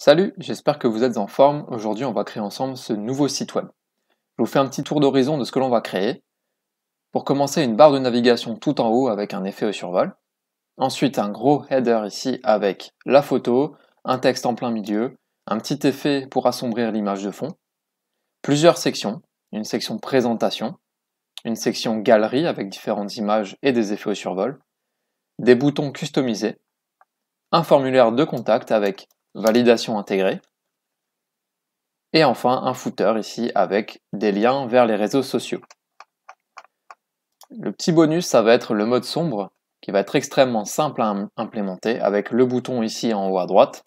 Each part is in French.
Salut, j'espère que vous êtes en forme. Aujourd'hui, on va créer ensemble ce nouveau site web. Je vous fais un petit tour d'horizon de ce que l'on va créer. Pour commencer, une barre de navigation tout en haut avec un effet au survol. Ensuite, un gros header ici avec la photo, un texte en plein milieu, un petit effet pour assombrir l'image de fond. Plusieurs sections, une section présentation, une section galerie avec différentes images et des effets au survol, des boutons customisés, un formulaire de contact avec validation intégrée, et enfin un footer ici avec des liens vers les réseaux sociaux. Le petit bonus, ça va être le mode sombre, qui va être extrêmement simple à implémenter avec le bouton ici en haut à droite.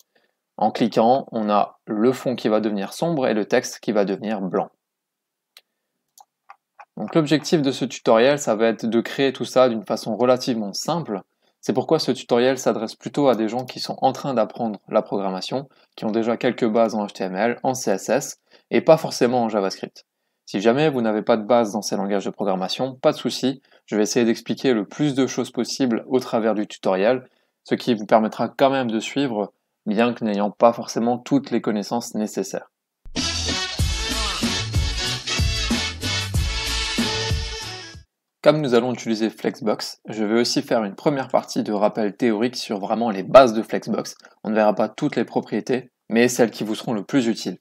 En cliquant, on a le fond qui va devenir sombre et le texte qui va devenir blanc. Donc l'objectif de ce tutoriel, ça va être de créer tout ça d'une façon relativement simple. C'est pourquoi ce tutoriel s'adresse plutôt à des gens qui sont en train d'apprendre la programmation, qui ont déjà quelques bases en HTML, en CSS, et pas forcément en JavaScript. Si jamais vous n'avez pas de base dans ces langages de programmation, pas de souci, je vais essayer d'expliquer le plus de choses possible au travers du tutoriel, ce qui vous permettra quand même de suivre, bien que n'ayant pas forcément toutes les connaissances nécessaires. Comme nous allons utiliser Flexbox, je vais aussi faire une première partie de rappel théorique sur vraiment les bases de Flexbox. On ne verra pas toutes les propriétés, mais celles qui vous seront le plus utiles.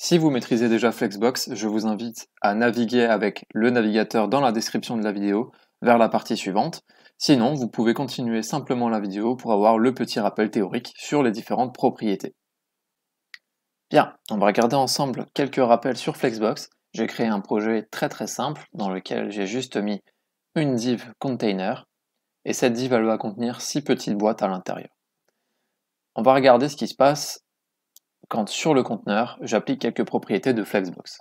Si vous maîtrisez déjà Flexbox, je vous invite à naviguer avec le navigateur dans la description de la vidéo vers la partie suivante. Sinon, vous pouvez continuer simplement la vidéo pour avoir le petit rappel théorique sur les différentes propriétés. Bien, on va regarder ensemble quelques rappels sur Flexbox. J'ai créé un projet très simple dans lequel j'ai juste mis une div container, et cette div elle va contenir 6 petites boîtes à l'intérieur. On va regarder ce qui se passe quand sur le conteneur, j'applique quelques propriétés de Flexbox.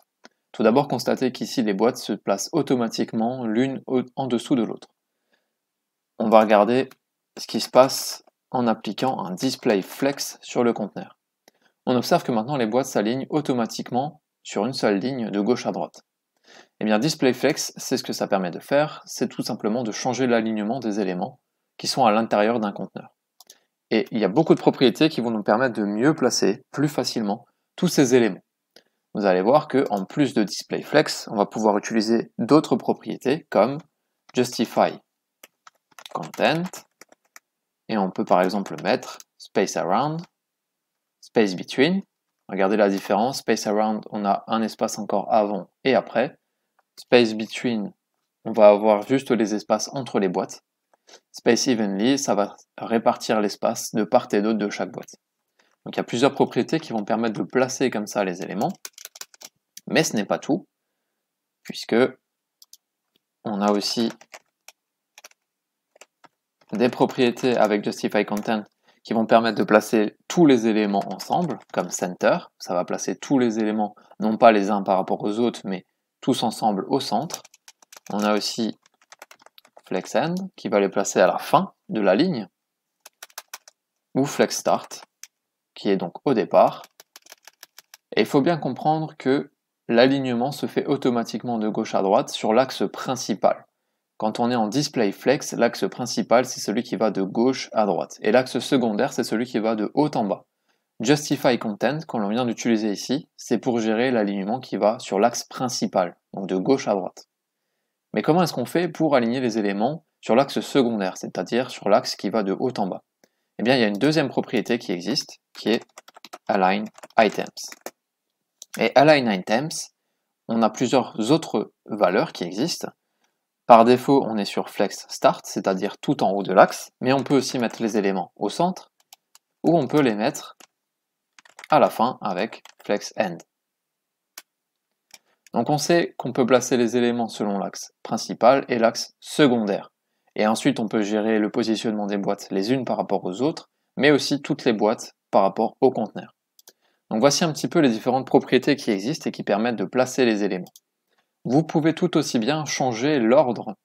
Tout d'abord, constatez qu'ici les boîtes se placent automatiquement l'une en dessous de l'autre. On va regarder ce qui se passe en appliquant un display flex sur le conteneur. On observe que maintenant les boîtes s'alignent automatiquement sur une seule ligne de gauche à droite. Eh bien, DisplayFlex, c'est ce que ça permet de faire, c'est tout simplement de changer l'alignement des éléments qui sont à l'intérieur d'un conteneur. Et il y a beaucoup de propriétés qui vont nous permettre de mieux placer, plus facilement, tous ces éléments. Vous allez voir qu'en plus de DisplayFlex, on va pouvoir utiliser d'autres propriétés comme Justify Content, et on peut par exemple mettre Space Around, Space Between. Regardez la différence, Space Around, on a un espace encore avant et après. Space Between, on va avoir juste les espaces entre les boîtes. Space Evenly, ça va répartir l'espace de part et d'autre de chaque boîte. Donc il y a plusieurs propriétés qui vont permettre de placer comme ça les éléments. Mais ce n'est pas tout, puisque on a aussi des propriétés avec Justify Content qui vont permettre de placer tous les élémends ensemble, comme Center. Ça va placer tous les éléments, non pas les uns par rapport aux autres, mais tous ensemble au centre. On a aussi FlexEnd qui va les placer à la fin de la ligne, ou FlexStart qui est donc au départ. Et il faut bien comprendre que l'alignement se fait automatiquement de gauche à droite sur l'axe principal. Quand on est en display flex, l'axe principal c'est celui qui va de gauche à droite, et l'axe secondaire c'est celui qui va de haut en bas. Justify Content, qu'on vient d'utiliser ici, c'est pour gérer l'alignement qui va sur l'axe principal, donc de gauche à droite. Mais comment est-ce qu'on fait pour aligner les éléments sur l'axe secondaire, c'est-à-dire sur l'axe qui va de haut en bas? Eh bien, il y a une deuxième propriété qui existe, qui est Align Items. Et Align Items, on a plusieurs autres valeurs qui existent. Par défaut, on est sur Flex Start, c'est-à-dire tout en haut de l'axe, mais on peut aussi mettre les éléments au centre, ou on peut les mettre à la fin avec Flex End. Donc on sait qu'on peut placer les éléments selon l'axe principal et l'axe secondaire. Et ensuite on peut gérer le positionnement des boîtes les unes par rapport aux autres, mais aussi toutes les boîtes par rapport au conteneur. Donc voici un petit peu les différentes propriétés qui existent et qui permettent de placer les éléments. Vous pouvez tout aussi bien changer l'ordre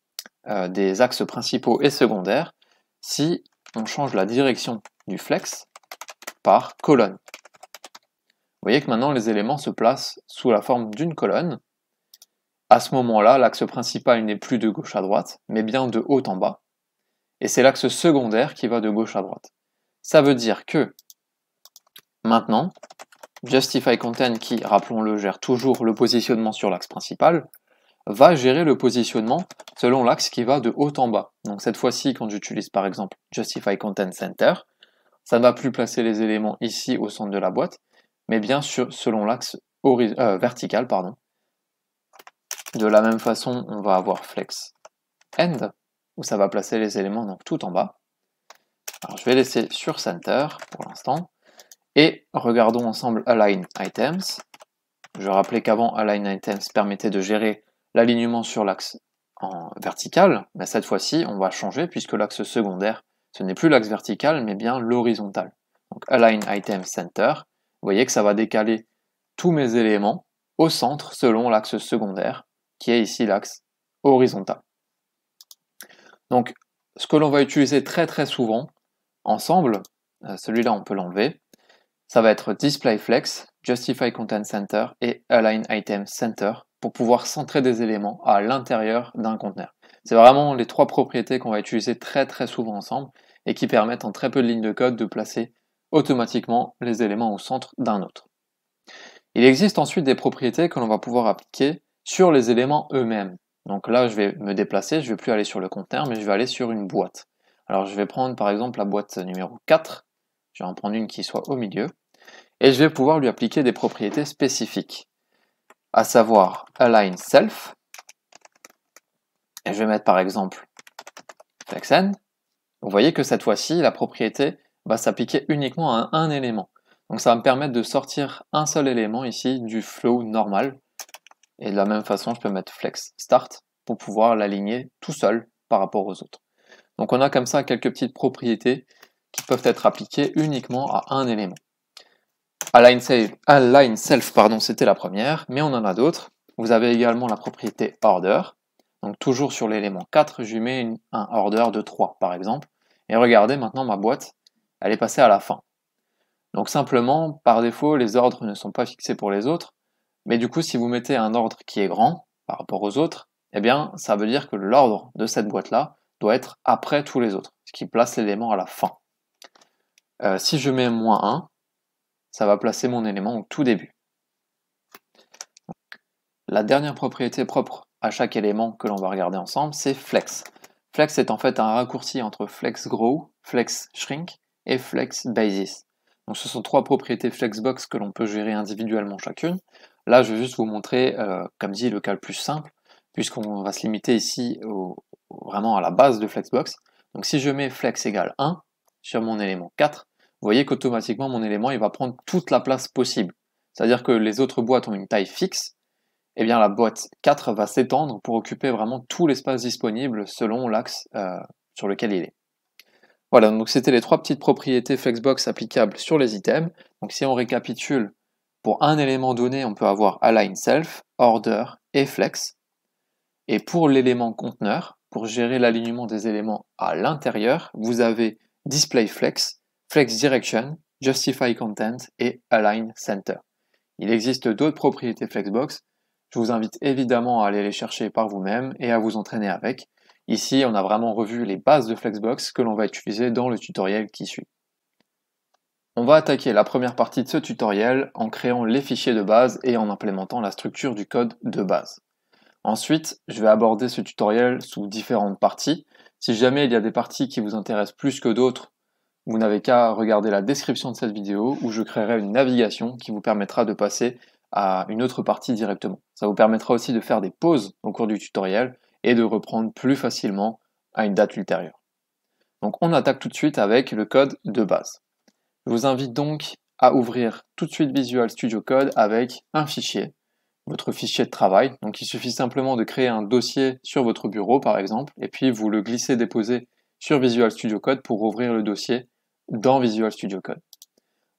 des axes principaux et secondaires si on change la direction du flex par colonne. Vous voyez que maintenant les éléments se placent sous la forme d'une colonne. À ce moment-là, l'axe principal n'est plus de gauche à droite, mais bien de haut en bas. Et c'est l'axe secondaire qui va de gauche à droite. Ça veut dire que maintenant, Justify Content, qui, rappelons-le, gère toujours le positionnement sur l'axe principal, va gérer le positionnement selon l'axe qui va de haut en bas. Donc cette fois-ci, quand j'utilise par exemple Justify Content Center, ça ne va plus placer les éléments ici au centre de la boîte, mais bien sûr selon l'axe vertical, pardon. De la même façon, on va avoir Flex End, où ça va placer les éléments donc tout en bas. Alors je vais laisser sur Center pour l'instant. Et regardons ensemble Align Items. Je rappelais qu'avant, Align Items permettait de gérer l'alignement sur l'axe en vertical, mais cette fois-ci, on va changer puisque l'axe secondaire, ce n'est plus l'axe vertical, mais bien l'horizontal. Donc Align Item Center, vous voyez que ça va décaler tous mes éléments au centre selon l'axe secondaire, qui est ici l'axe horizontal. Donc, ce que l'on va utiliser très très souvent ensemble, celui-là on peut l'enlever, ça va être Display Flex, Justify Content Center et Align Item Center pour pouvoir centrer des éléments à l'intérieur d'un conteneur. C'est vraiment les trois propriétés qu'on va utiliser très très souvent ensemble et qui permettent en très peu de lignes de code de placer automatiquement les éléments au centre d'un autre. Il existe ensuite des propriétés que l'on va pouvoir appliquer sur les éléments eux-mêmes. Donc là, je vais me déplacer, je ne vais plus aller sur le conteneur, mais je vais aller sur une boîte. Alors je vais prendre par exemple la boîte numéro 4, je vais en prendre une qui soit au milieu, et je vais pouvoir lui appliquer des propriétés spécifiques, à savoir Align Self, et je vais mettre par exemple FlexEnd. Vous voyez que cette fois-ci, la propriété va s'appliquer uniquement à un élément. Donc ça va me permettre de sortir un seul élément ici du flow normal. Et de la même façon, je peux mettre Flex Start pour pouvoir l'aligner tout seul par rapport aux autres. Donc on a comme ça quelques petites propriétés qui peuvent être appliquées uniquement à un élément. Align Self, c'était la première, mais on en a d'autres. Vous avez également la propriété Order. Donc toujours sur l'élément 4, je lui mets un order de 3 par exemple. Et regardez, maintenant ma boîte, elle est passée à la fin. Donc simplement, par défaut, les ordres ne sont pas fixés pour les autres. Mais du coup, si vous mettez un ordre qui est grand par rapport aux autres, eh bien, ça veut dire que l'ordre de cette boîte-là doit être après tous les autres, ce qui place l'élément à la fin. Si je mets -1, ça va placer mon élément au tout début. La dernière propriété propre à chaque élément que l'on va regarder ensemble, c'est Flex. Flex est en fait un raccourci entre Flex Grow, Flex Shrink et Flex Basis. Donc ce sont trois propriétés Flexbox que l'on peut gérer individuellement chacune. Là, je vais juste vous montrer, comme dit, le cas le plus simple, puisqu'on va se limiter ici vraiment à la base de Flexbox. Donc si je mets flex égale 1 sur mon élément 4, vous voyez qu'automatiquement mon élément il va prendre toute la place possible. C'est-à-dire que les autres boîtes ont une taille fixe, et bien la boîte 4 va s'étendre pour occuper vraiment tout l'espace disponible selon l'axe sur lequel il est. Voilà, donc c'était les trois petites propriétés Flexbox applicables sur les items. Donc si on récapitule, pour un élément donné, on peut avoir Align Self, Order et Flex. Et pour l'élément conteneur, pour gérer l'alignement des éléments à l'intérieur, vous avez Display Flex, Flex Direction, Justify Content et Align Center. Il existe d'autres propriétés Flexbox. Je vous invite évidemment à aller les chercher par vous-même et à vous entraîner avec. Ici, on a vraiment revu les bases de Flexbox que l'on va utiliser dans le tutoriel qui suit. On va attaquer la première partie de ce tutoriel en créant les fichiers de base et en implémentant la structure du code de base. Ensuite, je vais aborder ce tutoriel sous différentes parties. Si jamais il y a des parties qui vous intéressent plus que d'autres, vous n'avez qu'à regarder la description de cette vidéo où je créerai une navigation qui vous permettra de passer à une autre partie directement. Ça vous permettra aussi de faire des pauses au cours du tutoriel et de reprendre plus facilement à une date ultérieure. Donc on attaque tout de suite avec le code de base. Je vous invite donc à ouvrir tout de suite Visual Studio Code avec un fichier, votre fichier de travail. Donc il suffit simplement de créer un dossier sur votre bureau par exemple, et puis vous le glissez-déposez sur Visual Studio Code pour ouvrir le dossier dans Visual Studio Code.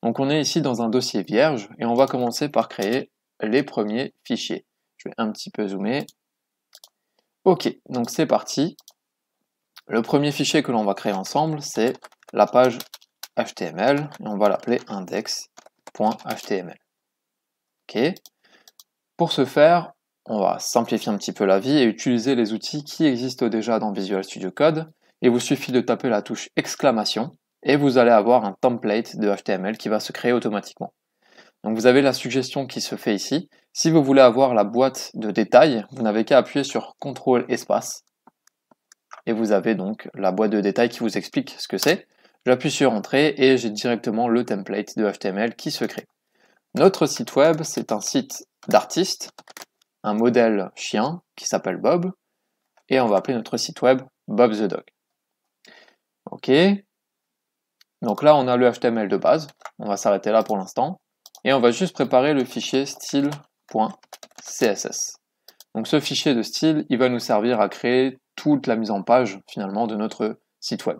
Donc on est ici dans un dossier vierge et on va commencer par créer les premiers fichiers. Je vais un petit peu zoomer. Ok, donc c'est parti. Le premier fichier que l'on va créer ensemble, c'est la page HTML et on va l'appeler index.html. Ok. Pour ce faire, on va simplifier un petit peu la vie et utiliser les outils qui existent déjà dans Visual Studio Code. Il vous suffit de taper la touche exclamation et vous allez avoir un template de HTML qui va se créer automatiquement. Donc vous avez la suggestion qui se fait ici. Si vous voulez avoir la boîte de détails, vous n'avez qu'à appuyer sur CTRL espace. Et vous avez donc la boîte de détails qui vous explique ce que c'est. J'appuie sur Entrée et j'ai directement le template de HTML qui se crée. Notre site web, c'est un site d'artiste, un modèle chien qui s'appelle Bob, et on va appeler notre site web Bob the Dog. Ok. Donc là, on a le HTML de base. On va s'arrêter là pour l'instant. Et on va juste préparer le fichier style.css. Donc ce fichier de style, il va nous servir à créer toute la mise en page finalement de notre site web.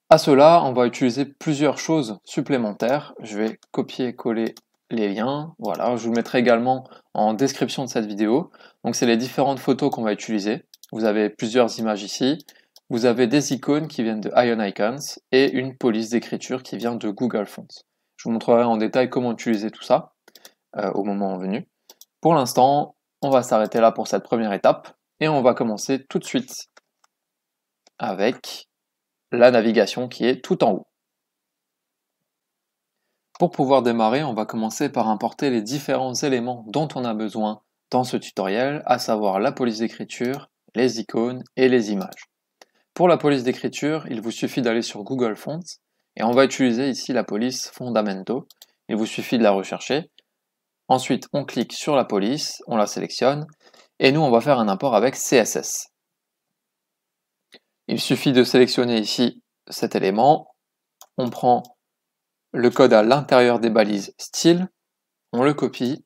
À cela, on va utiliser plusieurs choses supplémentaires. Je vais copier-coller les liens. Voilà, je vous le mettrai également en description de cette vidéo. Donc c'est les différentes photos qu'on va utiliser. Vous avez plusieurs images ici. Vous avez des icônes qui viennent de Ion Icons et une police d'écriture qui vient de Google Fonts. Je vous montrerai en détail comment utiliser tout ça au moment venu. Pour l'instant, on va s'arrêter là pour cette première étape et on va commencer tout de suite avec la navigation qui est tout en haut. Pour pouvoir démarrer, on va commencer par importer les différents éléments dont on a besoin dans ce tutoriel, à savoir la police d'écriture, les icônes et les images. Pour la police d'écriture, il vous suffit d'aller sur Google Fonts et on va utiliser ici la police Fondamento. Il vous suffit de la rechercher. Ensuite, on clique sur la police, on la sélectionne et nous, on va faire un import avec CSS. Il suffit de sélectionner ici cet élément. On prend le code à l'intérieur des balises style, on le copie,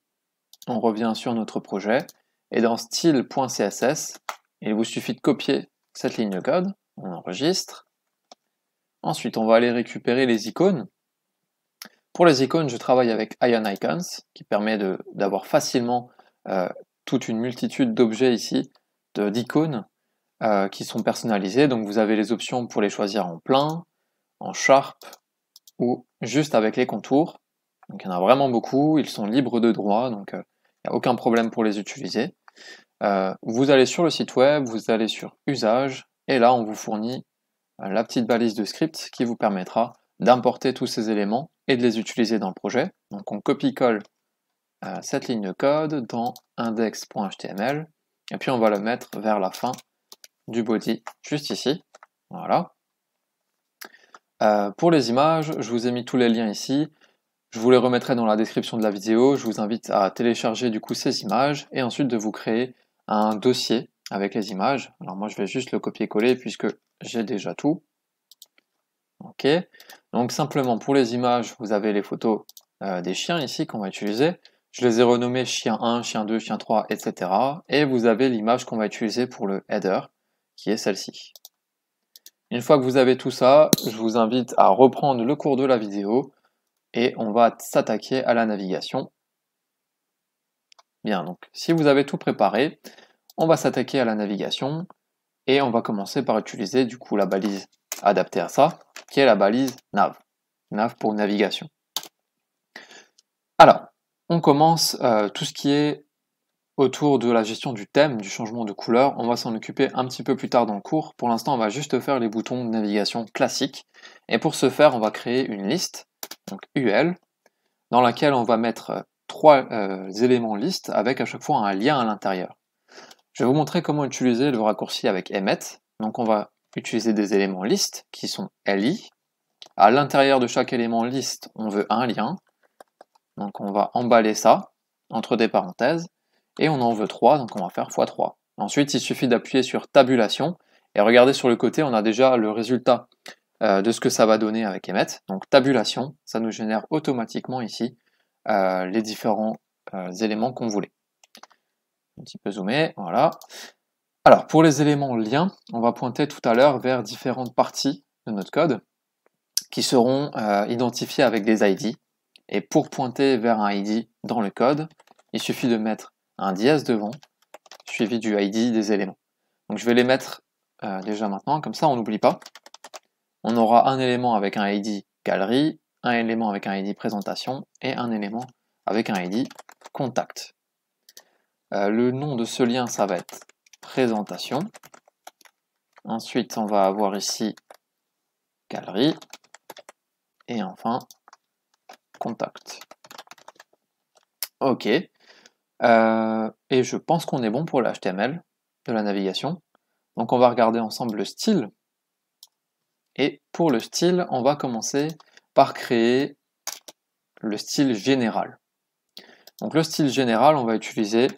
on revient sur notre projet et dans style.css, il vous suffit de copier cette ligne de code. On enregistre. Ensuite, on va aller récupérer les icônes. Pour les icônes, je travaille avec Ion Icons, qui permet d'avoir facilement toute une multitude d'objets ici, d'icônes qui sont personnalisés. Donc vous avez les options pour les choisir en plein, en sharp ou juste avec les contours. Donc il y en a vraiment beaucoup, ils sont libres de droit, donc il n'y a aucun problème pour les utiliser. Vous allez sur le site web, vous allez sur Usage, et là on vous fournit la petite balise de script qui vous permettra d'importer tous ces éléments et de les utiliser dans le projet. Donc on copie-colle cette ligne de code dans index.html, et puis on va le mettre vers la fin du body, juste ici. Voilà. Pour les images, je vous ai mis tous les liens ici. Je vous les remettrai dans la description de la vidéo. Je vous invite à télécharger du coup ces images et ensuite de vous créer un dossier avec les images. Alors moi je vais juste le copier-coller puisque j'ai déjà tout. Ok. Donc simplement pour les images, vous avez les photos des chiens ici qu'on va utiliser. Je les ai renommés chien 1, chien 2, chien 3, etc. Et vous avez l'image qu'on va utiliser pour le header, qui est celle-ci. Une fois que vous avez tout ça, je vous invite à reprendre le cours de la vidéo et on va s'attaquer à la navigation. Bien, donc si vous avez tout préparé, on va s'attaquer à la navigation et on va commencer par utiliser du coup la balise adaptée à ça, qui est la balise nav. Nav pour navigation. Alors, on commence tout ce qui est autour de la gestion du thème, du changement de couleur. On va s'en occuper un petit peu plus tard dans le cours. Pour l'instant, on va juste faire les boutons de navigation classiques. Et pour ce faire, on va créer une liste, donc UL, dans laquelle on va mettre trois éléments liste avec à chaque fois un lien à l'intérieur. Je vais vous montrer comment utiliser le raccourci avec emmet. Donc on va utiliser des éléments liste qui sont li. À l'intérieur de chaque élément liste, on veut un lien. Donc on va emballer ça entre des parenthèses. Et on en veut 3, donc on va faire x3. Ensuite, il suffit d'appuyer sur tabulation. Et regardez sur le côté, on a déjà le résultat de ce que ça va donner avec emmet. Donc tabulation, ça nous génère automatiquement ici les différents éléments qu'on voulait. Un petit peu zoomé, voilà. Alors, pour les éléments liens, on va pointer tout à l'heure vers différentes parties de notre code qui seront identifiées avec des ID. Et pour pointer vers un ID dans le code, il suffit de mettre un dièse devant, suivi du ID des éléments. Donc je vais les mettre déjà maintenant, comme ça on n'oublie pas. On aura un élément avec un ID galerie, un élément avec un ID présentation et un élément avec un ID contact. Le nom de ce lien, ça va être présentation. Ensuite, on va avoir ici galerie. Et enfin, contact. Ok. Et je pense qu'on est bon pour le HTML de la navigation. Donc on va regarder ensemble le style. Et pour le style, on va commencer par créer le style général. Donc le style général, on va utiliser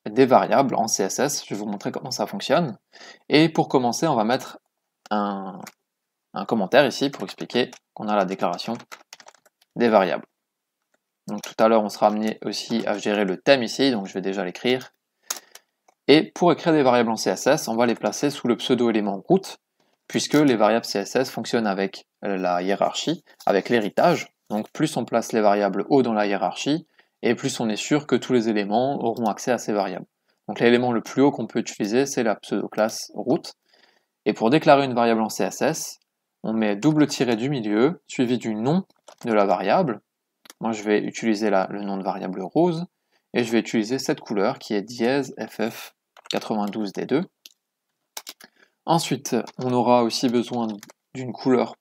des variables en CSS. Je vais vous montrer comment ça fonctionne. Et pour commencer, on va mettre un commentaire ici pour expliquer qu'on a la déclaration des variables. Donc tout à l'heure, on sera amené aussi à gérer le thème ici, donc je vais déjà l'écrire. Et pour écrire des variables en CSS, on va les placer sous le pseudo-élément root, puisque les variables CSS fonctionnent avec la hiérarchie, avec l'héritage. Donc plus on place les variables haut dans la hiérarchie, et plus on est sûr que tous les éléments auront accès à ces variables. Donc l'élément le plus haut qu'on peut utiliser, c'est la pseudo-classe root. Et pour déclarer une variable en CSS, on met double tiré du milieu, suivi du nom de la variable. Moi, je vais utiliser le nom de variable rose, et je vais utiliser cette couleur qui est dièse FF92D2. Ensuite, on aura aussi besoin d'une couleur,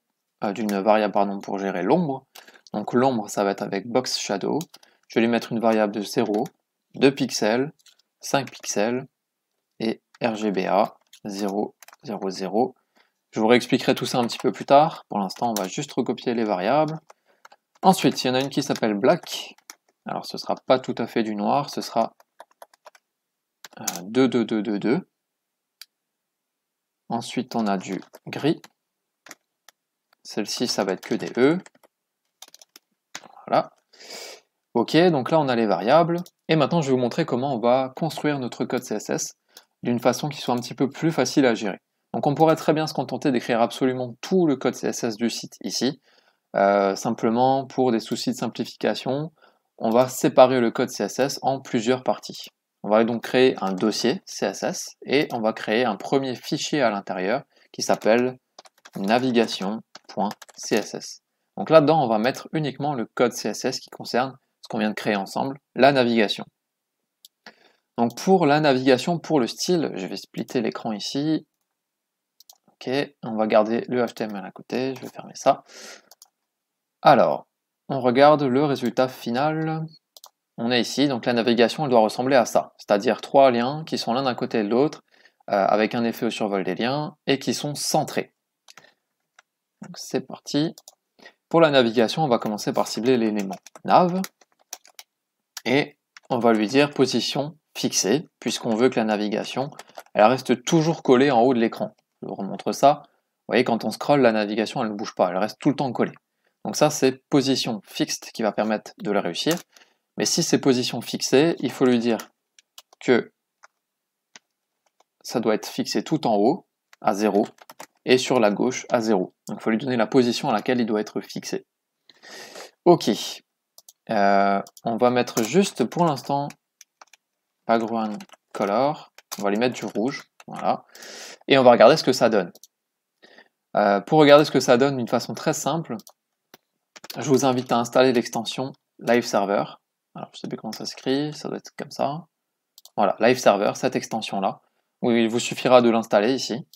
d'une variable pour gérer l'ombre. Donc l'ombre, ça va être avec box shadow. Je vais lui mettre une variable de 0, 2 pixels, 5 pixels et RGBA 0, 0, 0. Je vous réexpliquerai tout ça un petit peu plus tard. Pour l'instant, on va juste recopier les variables. Ensuite, il y en a une qui s'appelle black. Alors, ce ne sera pas tout à fait du noir, ce sera 2, 2, 2, 2, 2. Ensuite, on a du gris. Celle-ci, ça va être que des E. Voilà. Ok, donc là, on a les variables. Et maintenant, je vais vous montrer comment on va construire notre code CSS d'une façon qui soit un petit peu plus facile à gérer. Donc, on pourrait très bien se contenter d'écrire absolument tout le code CSS du site ici. Simplement, pour des soucis de simplification, on va séparer le code CSS en plusieurs parties. On va donc créer un dossier CSS et on va créer un premier fichier à l'intérieur qui s'appelle navigation.css. Donc là-dedans, on va mettre uniquement le code CSS qui concerne ce qu'on vient de créer ensemble, la navigation. Donc pour la navigation, pour le style, je vais splitter l'écran ici. Ok, on va garder le HTML à côté, je vais fermer ça. Alors, on regarde le résultat final. On est ici, donc la navigation elle doit ressembler à ça, c'est-à-dire 3 liens qui sont l'un d'un côté de l'autre, avec un effet au survol des liens, et qui sont centrés. Donc c'est parti. Pour la navigation, on va commencer par cibler l'élément nav, et on va lui dire position fixée, puisqu'on veut que la navigation elle reste toujours collée en haut de l'écran. Je vous remontre ça. Vous voyez, quand on scrolle, la navigation elle ne bouge pas, elle reste tout le temps collée. Donc ça, c'est position fixed qui va permettre de le réussir. Mais si c'est position fixée, il faut lui dire que ça doit être fixé tout en haut, à 0, et sur la gauche, à 0. Donc il faut lui donner la position à laquelle il doit être fixé. Ok. On va mettre juste, pour l'instant, background color. On va lui mettre du rouge. Voilà. Et on va regarder ce que ça donne. Pour regarder ce que ça donne d'une façon très simple, je vous invite à installer l'extension Live Server. Alors, je ne sais plus comment ça s'écrit, ça doit être comme ça. Voilà, Live Server, cette extension-là, où il vous suffira de l'installer ici.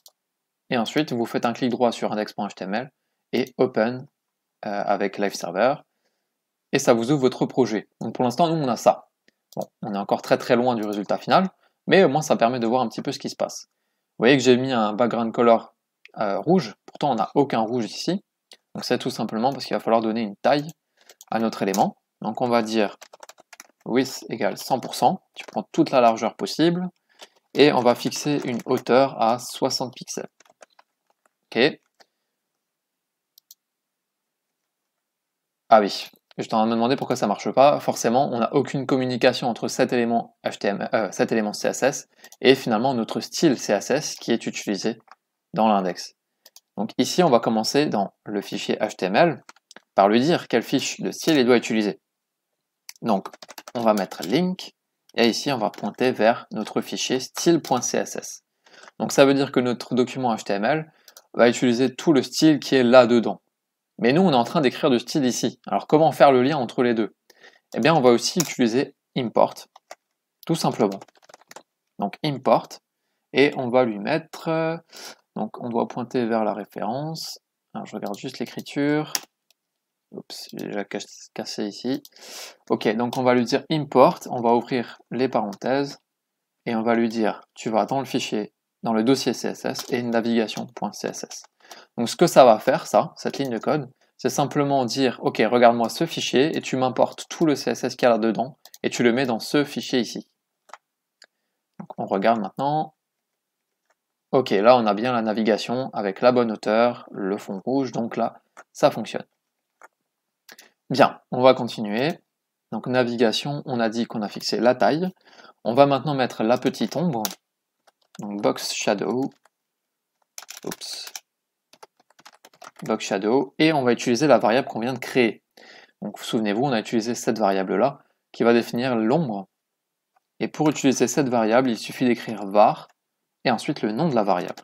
Et ensuite, vous faites un clic droit sur index.html et Open avec Live Server. Et ça vous ouvre votre projet. Donc pour l'instant, nous, on a ça. Bon, on est encore très très loin du résultat final, mais au moins ça permet de voir un petit peu ce qui se passe. Vous voyez que j'ai mis un background color rouge, pourtant on n'a aucun rouge ici. Donc c'est tout simplement parce qu'il va falloir donner une taille à notre élément. Donc on va dire width égale 100%, tu prends toute la largeur possible, et on va fixer une hauteur à 60 pixels. Ok. Ah oui, je t'en ai demandé pourquoi ça marche pas. Forcément, on n'a aucune communication entre cet élément HTML, cet élément CSS et finalement notre style CSS qui est utilisé dans l'index. Donc ici, on va commencer dans le fichier HTML par lui dire quelle fiche de style il doit utiliser. Donc, on va mettre link et ici, on va pointer vers notre fichier style.css. Donc ça veut dire que notre document HTML va utiliser tout le style qui est là-dedans. Mais nous, on est en train d'écrire du style ici. Alors comment faire le lien entre les deux? Eh bien, on va aussi utiliser import, tout simplement. Donc import, et on va lui mettre... donc on doit pointer vers la référence. Alors je regarde juste l'écriture. Oups, j'ai déjà cassé ici. Ok, donc on va lui dire import, on va ouvrir les parenthèses, et on va lui dire, tu vas dans le fichier, dans le dossier CSS, et navigation.css. Donc ce que ça va faire, cette ligne de code, c'est simplement dire, ok, regarde-moi ce fichier, et tu m'importes tout le CSS qu'il y a là-dedans, et tu le mets dans ce fichier ici. Donc on regarde maintenant. Ok, là on a bien la navigation avec la bonne hauteur, le fond rouge, donc là, ça fonctionne. Bien, on va continuer. Donc navigation, on a dit qu'on a fixé la taille. On va maintenant mettre la petite ombre. Donc box shadow. Oups. Box shadow. Et on va utiliser la variable qu'on vient de créer. Donc souvenez-vous, on a utilisé cette variable-là qui va définir l'ombre. Et pour utiliser cette variable, il suffit d'écrire var et ensuite le nom de la variable.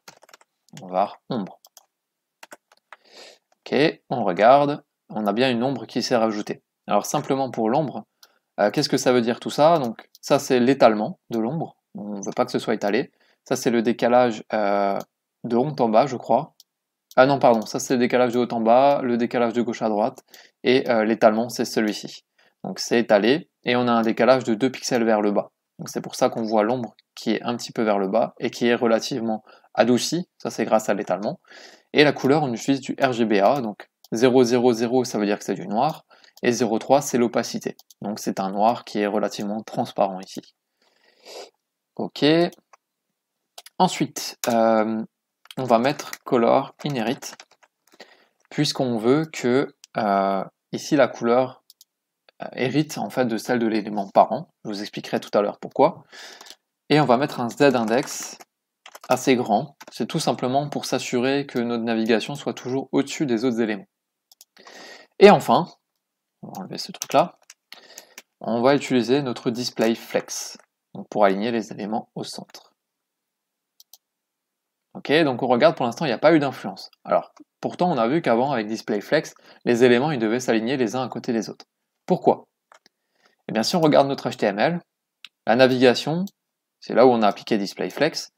Var ombre. Ok, on regarde. On a bien une ombre qui s'est rajoutée. Alors simplement pour l'ombre, qu'est-ce que ça veut dire tout ça? Donc ça c'est l'étalement de l'ombre, on ne veut pas que ce soit étalé. Ça c'est le décalage de haut en bas je crois. Ah non pardon, ça c'est le décalage de haut en bas, le décalage de gauche à droite, et l'étalement c'est celui-ci. Donc c'est étalé, et on a un décalage de 2 pixels vers le bas. Donc c'est pour ça qu'on voit l'ombre qui est un petit peu vers le bas, et qui est relativement adoucie, ça c'est grâce à l'étalement. Et la couleur, on utilise du RGBA, donc 000 ça veut dire que c'est du noir, et 03 c'est l'opacité. Donc c'est un noir qui est relativement transparent ici. Ok. Ensuite, on va mettre color inherit, puisqu'on veut que ici la couleur hérite en fait de celle de l'élément parent. Je vous expliquerai tout à l'heure pourquoi. Et on va mettre un z-index assez grand. C'est tout simplement pour s'assurer que notre navigation soit toujours au-dessus des autres éléments. Et enfin, on va enlever ce truc-là, on va utiliser notre display flex donc pour aligner les éléments au centre. Ok, donc on regarde, pour l'instant il n'y a pas eu d'influence. Alors, pourtant on a vu qu'avant avec display flex, les éléments ils devaient s'aligner les uns à côté des autres. Pourquoi? Eh bien si on regarde notre HTML, la navigation, c'est là où on a appliqué display flex,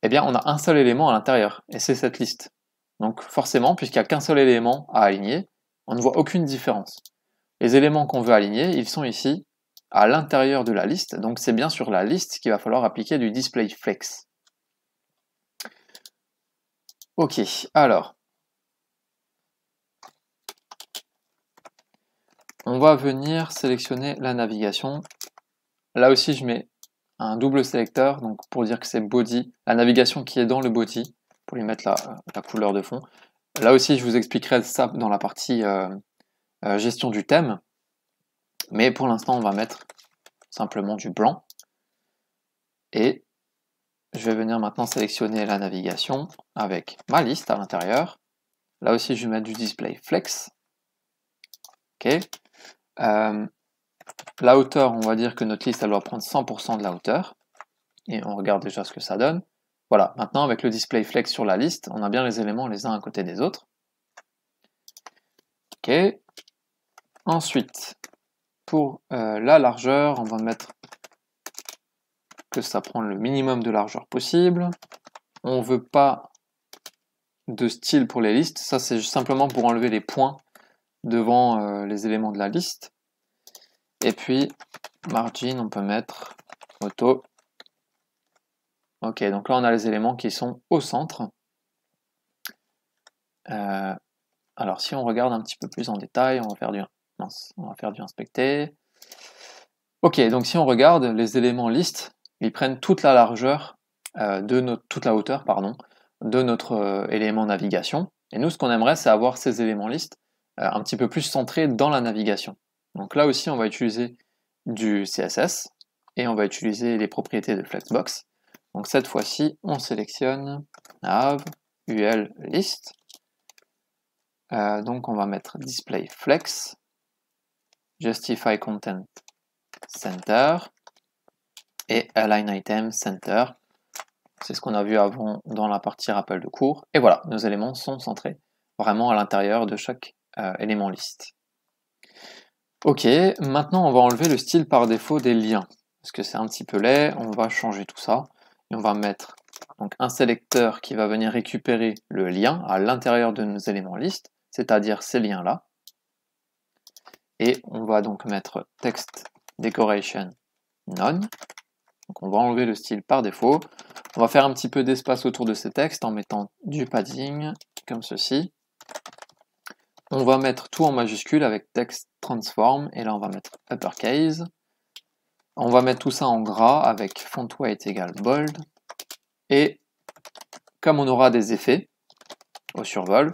eh bien on a un seul élément à l'intérieur, et c'est cette liste. Donc forcément, puisqu'il n'y a qu'un seul élément à aligner, on ne voit aucune différence. Les éléments qu'on veut aligner, ils sont ici, à l'intérieur de la liste, donc c'est bien sur la liste qu'il va falloir appliquer du display flex. Ok, alors, on va venir sélectionner la navigation. Là aussi, je mets un double sélecteur, donc pour dire que c'est body, la navigation qui est dans le body, pour lui mettre la couleur de fond. Là aussi, je vous expliquerai ça dans la partie gestion du thème, mais pour l'instant, on va mettre simplement du blanc. Et je vais venir maintenant sélectionner la navigation avec ma liste à l'intérieur. Là aussi, je vais mettre du display flex. Ok. La hauteur, on va dire que notre liste, elle doit prendre 100% de la hauteur. Et on regarde déjà ce que ça donne. Voilà, maintenant avec le display flex sur la liste, on a bien les éléments les uns à côté des autres. Ok. Ensuite, pour la largeur, on va mettre que ça prend le minimum de largeur possible. On ne veut pas de style pour les listes, ça c'est simplement pour enlever les points devant les éléments de la liste. Et puis, margin, on peut mettre auto. Ok, donc là on a les éléments qui sont au centre. Alors si on regarde un petit peu plus en détail, on va faire du inspecter. Ok, donc si on regarde les éléments liste, ils prennent toute la largeur toute la hauteur, pardon, de notre élément navigation. Et nous, ce qu'on aimerait, c'est avoir ces éléments liste un petit peu plus centrés dans la navigation. Donc là aussi, on va utiliser du CSS et on va utiliser les propriétés de Flexbox. Donc cette fois-ci, on sélectionne nav ul list. Donc on va mettre display flex, justify content center et align item center. C'est ce qu'on a vu avant dans la partie rappel de cours. Et voilà, nos éléments sont centrés vraiment à l'intérieur de chaque élément liste. Ok, maintenant on va enlever le style par défaut des liens, parce que c'est un petit peu laid, on va changer tout ça, et on va mettre donc un sélecteur qui va venir récupérer le lien à l'intérieur de nos éléments liste, c'est-à-dire ces liens-là. Et on va donc mettre text decoration none. Donc on va enlever le style par défaut. On va faire un petit peu d'espace autour de ces textes en mettant du padding, comme ceci. On va mettre tout en majuscule avec text transform, et là on va mettre uppercase. On va mettre tout ça en gras avec font weight égale bold. Et comme on aura des effets au survol,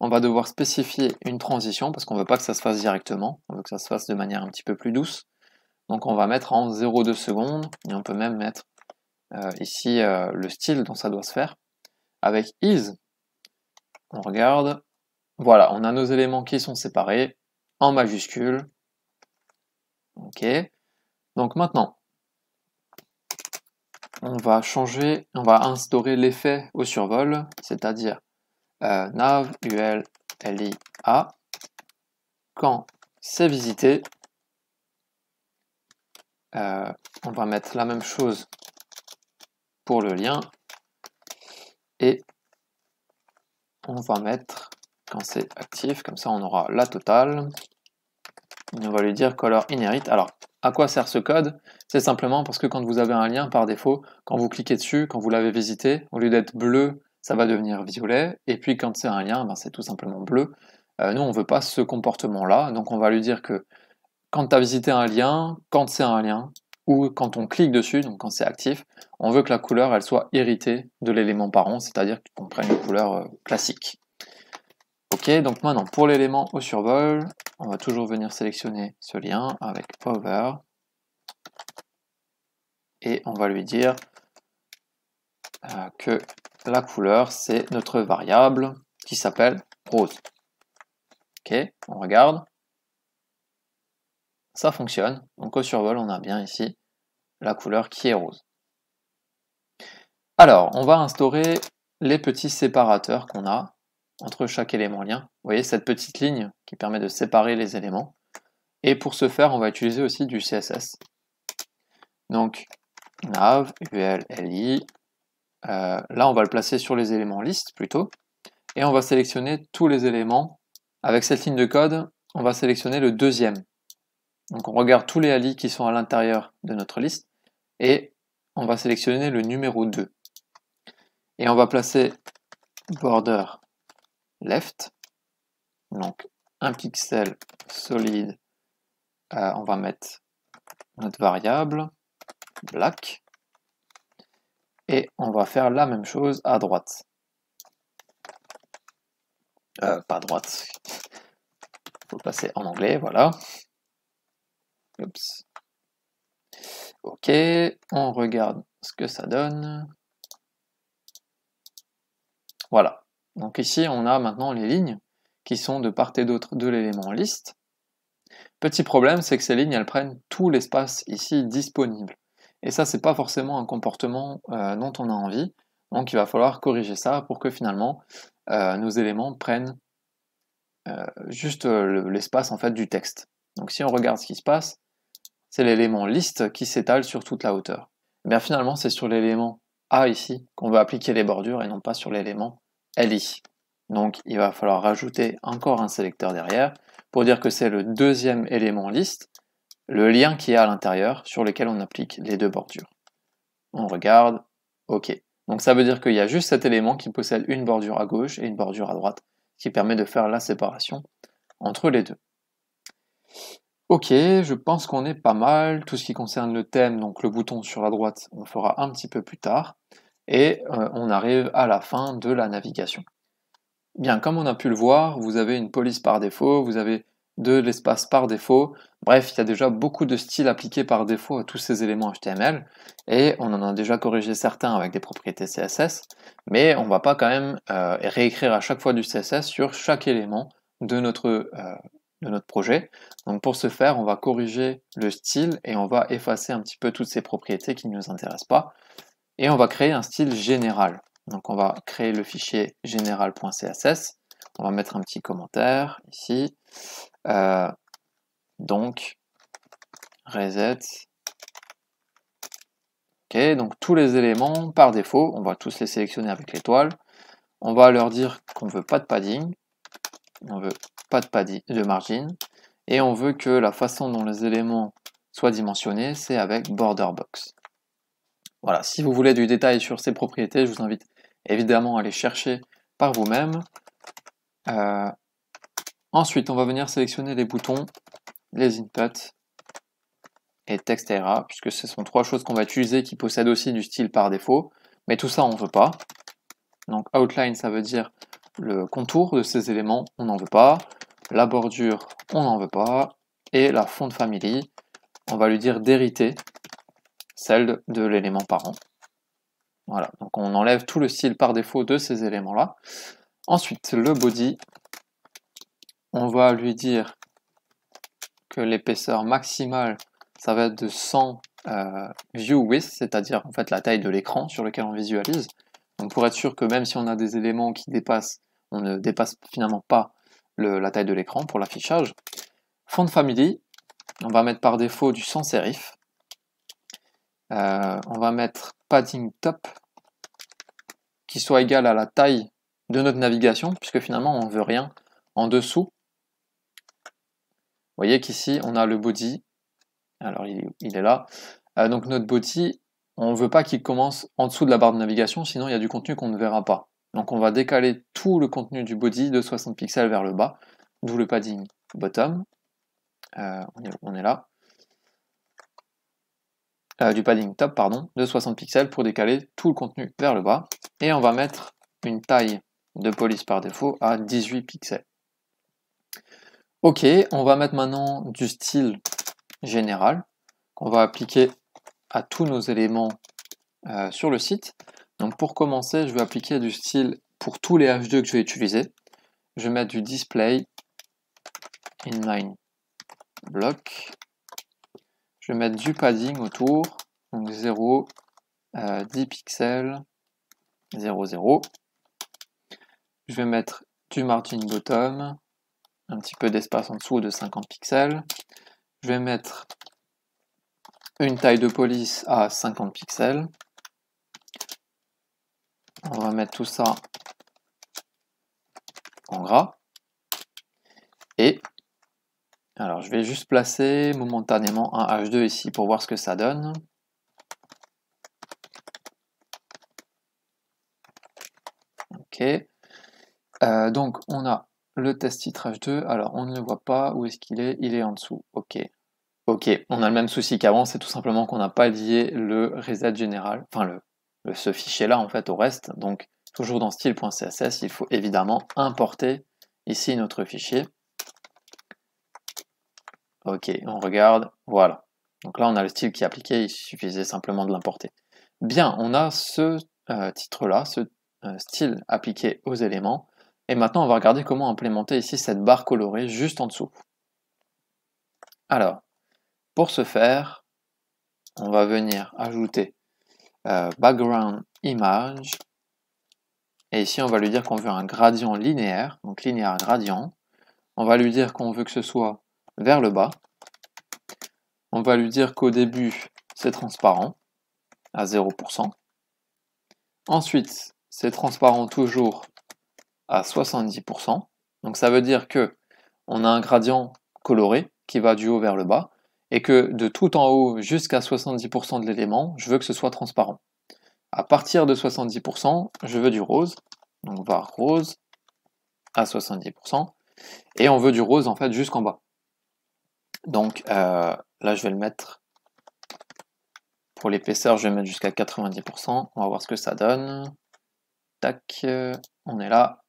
on va devoir spécifier une transition parce qu'on ne veut pas que ça se fasse directement, on veut que ça se fasse de manière un petit peu plus douce. Donc on va mettre en 0,2 secondes, et on peut même mettre ici le style dont ça doit se faire. Avec is, on regarde, voilà, on a nos éléments qui sont séparés en majuscules. Ok, donc maintenant, on va instaurer l'effet au survol, c'est-à-dire nav ul li a, quand c'est visité, on va mettre la même chose pour le lien, et on va mettre quand c'est actif, comme ça on aura la totale. On va lui dire color inherit. Alors, à quoi sert ce code? C'est simplement parce que quand vous avez un lien, par défaut, quand vous cliquez dessus, quand vous l'avez visité, au lieu d'être bleu, ça va devenir violet, et puis quand c'est un lien, ben, c'est tout simplement bleu. Nous, on ne veut pas ce comportement-là, donc on va lui dire que quand tu as visité un lien, quand c'est un lien, ou quand on clique dessus, donc quand c'est actif, on veut que la couleur elle soit héritée de l'élément parent, c'est-à-dire qu'on prenne une couleur classique. Ok, donc maintenant pour l'élément au survol, on va toujours venir sélectionner ce lien avec over, et on va lui dire que la couleur c'est notre variable qui s'appelle rose. Ok, on regarde, ça fonctionne, donc au survol on a bien ici la couleur qui est rose. Alors, on va instaurer les petits séparateurs qu'on a entre chaque élément lien. Vous voyez cette petite ligne qui permet de séparer les éléments. Et pour ce faire, on va utiliser aussi du CSS. Donc, nav, ul, li. Là, on va le placer sur les éléments liste plutôt. Et on va sélectionner tous les éléments. Avec cette ligne de code, on va sélectionner le deuxième. Donc, on regarde tous les ali qui sont à l'intérieur de notre liste. Et on va sélectionner le numéro 2. Et on va placer border left, donc un pixel solide, on va mettre notre variable black, et on va faire la même chose à droite. Pas droite, il faut passer en anglais, voilà. Oups. Ok, on regarde ce que ça donne. Voilà, donc ici on a maintenant les lignes qui sont de part et d'autre de l'élément liste. Petit problème, c'est que ces lignes, elles prennent tout l'espace ici disponible. Et ça, c'est pas forcément un comportement dont on a envie. Donc il va falloir corriger ça pour que finalement nos éléments prennent juste l'espace en fait du texte. Donc si on regarde ce qui se passe, c'est l'élément liste qui s'étale sur toute la hauteur. Et bien finalement, c'est sur l'élément A ici qu'on va appliquer les bordures et non pas sur l'élément LI. Donc il va falloir rajouter encore un sélecteur derrière pour dire que c'est le deuxième élément liste, le lien qui est à l'intérieur sur lequel on applique les deux bordures. On regarde, ok. Donc ça veut dire qu'il y a juste cet élément qui possède une bordure à gauche et une bordure à droite, qui permet de faire la séparation entre les deux. Ok, je pense qu'on est pas mal. Tout ce qui concerne le thème, donc le bouton sur la droite, on le fera un petit peu plus tard. Et on arrive à la fin de la navigation. Bien, comme on a pu le voir, vous avez une police par défaut, vous avez de l'espace par défaut. Bref, il y a déjà beaucoup de styles appliqués par défaut à tous ces éléments HTML, et on en a déjà corrigé certains avec des propriétés CSS, mais on ne va pas quand même réécrire à chaque fois du CSS sur chaque élément de notre projet. Donc pour ce faire, on va corriger le style et on va effacer un petit peu toutes ces propriétés qui ne nous intéressent pas, et on va créer un style général. Donc on va créer le fichier général.css, on va mettre un petit commentaire ici, donc reset, ok, donc tous les éléments par défaut, on va tous les sélectionner avec l'étoile, on va leur dire qu'on ne veut pas de padding, on veut pas de margin, Et on veut que la façon dont les éléments soient dimensionnés, c'est avec border box. Voilà, si vous voulez du détail sur ces propriétés, je vous invite évidemment à les chercher par vous-même. Ensuite, on va venir sélectionner les boutons, les inputs et texte area, puisque ce sont trois choses qu'on va utiliser qui possèdent aussi du style par défaut, mais tout ça on ne veut pas. Donc outline, ça veut dire le contour de ces éléments, on n'en veut pas. La bordure, on n'en veut pas. Et la font family, on va lui dire d'hériter celle de l'élément parent. Voilà, donc on enlève tout le style par défaut de ces éléments-là. Ensuite, le body, on va lui dire que l'épaisseur maximale, ça va être de 100 view width, c'est-à-dire en fait la taille de l'écran sur lequel on visualise. Donc pour être sûr que même si on a des éléments qui dépassent, on ne dépasse finalement pas la taille de l'écran pour l'affichage. Font family, on va mettre par défaut du sans serif. On va mettre padding top qui soit égal à la taille de notre navigation, puisque finalement on ne veut rien en dessous. Vous voyez qu'ici on a le body, alors il est là. Donc notre body, on ne veut pas qu'il commence en dessous de la barre de navigation, sinon il y a du contenu qu'on ne verra pas. Donc on va décaler tout le contenu du body de 60 pixels vers le bas, d'où le padding bottom. On est là. Du padding top, pardon, de 60 pixels pour décaler tout le contenu vers le bas. Et on va mettre une taille de police par défaut à 18 pixels. Ok, on va mettre maintenant du style général qu'on va appliquer à tous nos éléments sur le site. Donc pour commencer, je vais appliquer du style pour tous les H2 que je vais utiliser. Je vais mettre du display inline block. Je vais mettre du padding autour, donc 0, 10 pixels, 0, 0. Je vais mettre du margin bottom, un petit peu d'espace en dessous de 50 pixels. Je vais mettre une taille de police à 50 pixels. On va mettre tout ça en gras. Et alors je vais juste placer momentanément un H2 ici pour voir ce que ça donne. Ok. Donc on a le test titre H2. Alors on ne le voit pas. Où est-ce qu'il est? Il est en dessous. Ok. Ok, on a le même souci qu'avant, c'est tout simplement qu'on n'a pas lié le reset général, enfin ce fichier-là en fait au reste. Donc toujours dans style.css, il faut évidemment importer ici notre fichier. Ok, on regarde, voilà. Donc là on a le style qui est appliqué, il suffisait simplement de l'importer. Bien, on a ce titre-là, ce style appliqué aux éléments. Et maintenant on va regarder comment implémenter ici cette barre colorée juste en dessous. Alors, pour ce faire, on va venir ajouter background image, et ici on va lui dire qu'on veut un gradient linéaire, donc linéaire gradient. On va lui dire qu'on veut que ce soit vers le bas. On va lui dire qu'au début c'est transparent à 0%. Ensuite c'est transparent toujours à 70%. Donc ça veut dire que on a un gradient coloré qui va du haut vers le bas, et que de tout en haut jusqu'à 70% de l'élément, je veux que ce soit transparent. À partir de 70%, je veux du rose. Donc var rose à 70%. Et on veut du rose en fait jusqu'en bas. Donc là je vais le mettre. Pour l'épaisseur, je vais mettre jusqu'à 90%. On va voir ce que ça donne. Tac, on est là.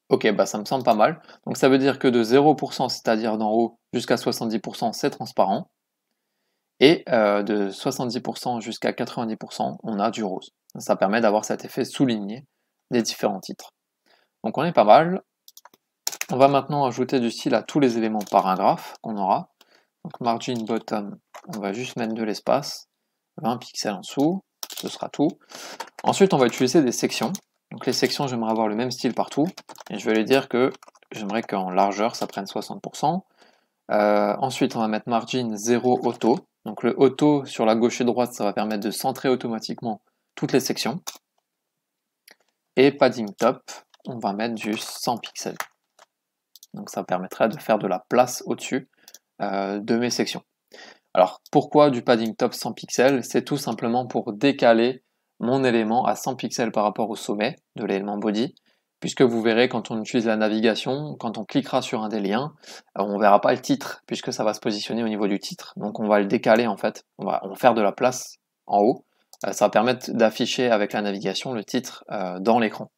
Ok, bah ça me semble pas mal. Donc ça veut dire que de 0%, c'est-à-dire d'en haut jusqu'à 70%, c'est transparent. Et de 70% jusqu'à 90%, on a du rose. Ça permet d'avoir cet effet souligné des différents titres. Donc on est pas mal. On va maintenant ajouter du style à tous les éléments paragraphes qu'on aura. Donc margin bottom, on va juste mettre de l'espace, 20 pixels en dessous, ce sera tout. Ensuite on va utiliser des sections. Donc les sections, j'aimerais avoir le même style partout. Et je vais lui dire que j'aimerais qu'en largeur ça prenne 60%. Ensuite on va mettre margin 0 auto. Donc le auto sur la gauche et droite, ça va permettre de centrer automatiquement toutes les sections. Et padding top, on va mettre du 100 pixels. Donc ça permettra de faire de la place au-dessus de mes sections. Alors pourquoi du padding top 100 pixels? C'est tout simplement pour décaler mon élément à 100 pixels par rapport au sommet de l'élément body, puisque vous verrez quand on utilise la navigation, quand on cliquera sur un des liens, on verra pas le titre, puisque ça va se positionner au niveau du titre. Donc on va le décaler en fait, on va faire de la place en haut. Ça va permettre d'afficher avec la navigation le titre dans l'écran.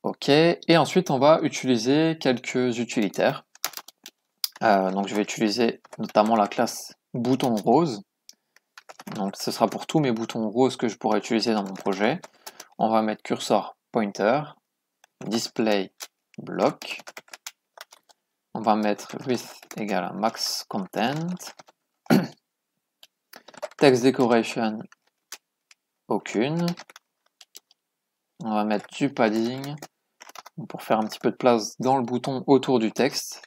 Ok, et ensuite on va utiliser quelques utilitaires. Donc je vais utiliser notamment la classe bouton rose. Donc ce sera pour tous mes boutons roses que je pourrais utiliser dans mon projet. On va mettre cursor pointer, display block. On va mettre width égale à max content. Text decoration, aucune. On va mettre du padding pour faire un petit peu de place dans le bouton autour du texte.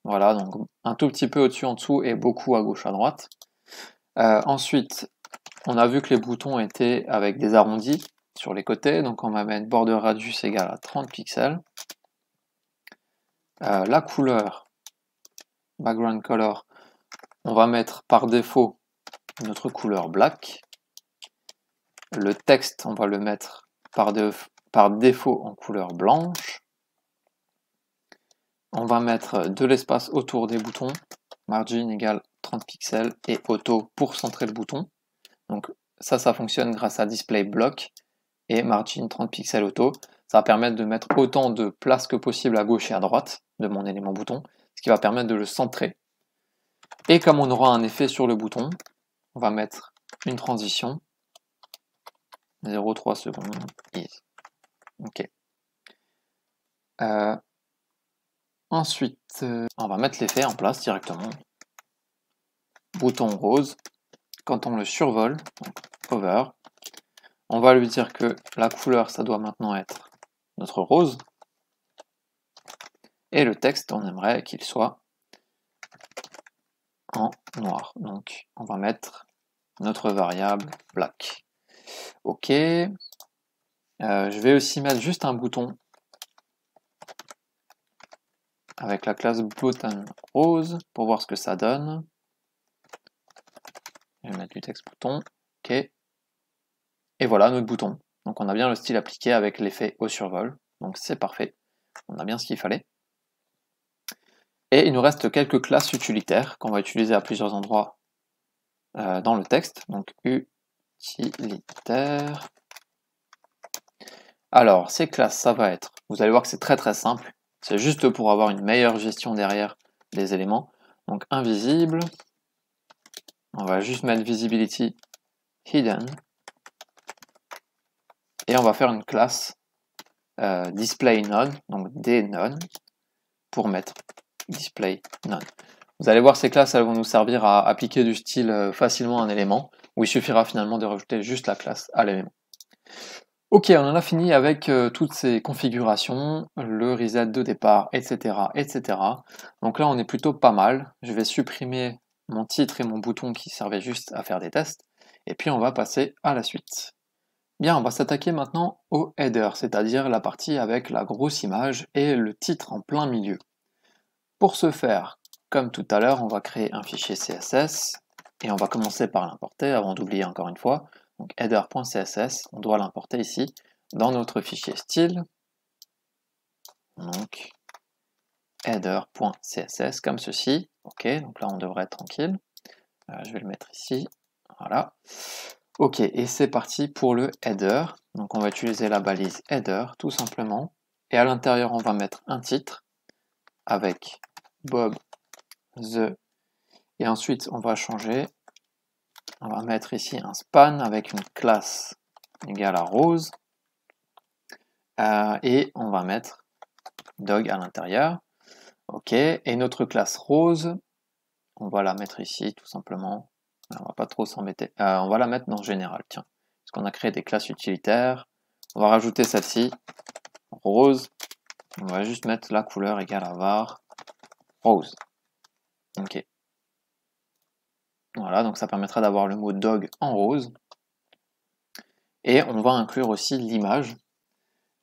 Voilà, donc un tout petit peu au-dessus, en dessous et beaucoup à gauche, à droite. Ensuite, on a vu que les boutons étaient avec des arrondis sur les côtés, donc on va mettre border radius égale à 30 pixels. La couleur, background color, on va mettre par défaut notre couleur black. Le texte, on va le mettre par défaut en couleur blanche. On va mettre de l'espace autour des boutons, margin égale 30 pixels et auto pour centrer le bouton. Donc ça fonctionne grâce à display block et margin 30 pixels auto. Ça va permettre de mettre autant de place que possible à gauche et à droite de mon élément bouton, ce qui va permettre de le centrer. Et comme on aura un effet sur le bouton, on va mettre une transition 0,3 secondes. Ok. Ensuite, on va mettre l'effet en place directement. Bouton rose. Quand on le survole, donc hover, on va lui dire que la couleur, ça doit maintenant être notre rose. Et le texte, on aimerait qu'il soit en noir. Donc, on va mettre notre variable black. Ok. Je vais aussi mettre juste un bouton avec la classe button rose pour voir ce que ça donne. Je vais mettre du texte bouton. Ok. Et voilà notre bouton. Donc on a bien le style appliqué avec l'effet au survol. Donc c'est parfait. On a bien ce qu'il fallait. Et il nous reste quelques classes utilitaires qu'on va utiliser à plusieurs endroits dans le texte. Donc utilitaire. Alors ces classes, ça va être, vous allez voir que c'est très simple. C'est juste pour avoir une meilleure gestion derrière des éléments. Donc invisible. On va juste mettre visibility hidden. Et on va faire une classe display none, donc dnone, pour mettre display none. Vous allez voir, ces classes, elles vont nous servir à appliquer du style facilement à un élément, où il suffira finalement de rajouter juste la classe à l'élément. Ok, on en a fini avec toutes ces configurations, le reset de départ, etc., etc. Donc là, on est plutôt pas mal. Je vais supprimer mon titre et mon bouton qui servaient juste à faire des tests, et puis on va passer à la suite. Bien, on va s'attaquer maintenant au header, c'est-à-dire la partie avec la grosse image et le titre en plein milieu. Pour ce faire, comme tout à l'heure, on va créer un fichier CSS et on va commencer par l'importer avant d'oublier encore une fois. Donc header.css, on doit l'importer ici dans notre fichier style. Donc header.css comme ceci. Ok, donc là on devrait être tranquille. Je vais le mettre ici. Voilà. Ok, et c'est parti pour le header. Donc on va utiliser la balise header tout simplement. Et à l'intérieur, on va mettre un titre avec Bob the. Et ensuite, on va changer. On va mettre ici un span avec une classe égale à rose. Et on va mettre dog à l'intérieur. Ok, et notre classe rose, on va la mettre ici tout simplement. On va pas trop s'embêter. On va la mettre dans général, tiens. Parce qu'on a créé des classes utilitaires. On va rajouter celle-ci, rose. On va juste mettre la couleur égale à var rose. Ok. Voilà, donc ça permettra d'avoir le mot dog en rose. Et on va inclure aussi l'image.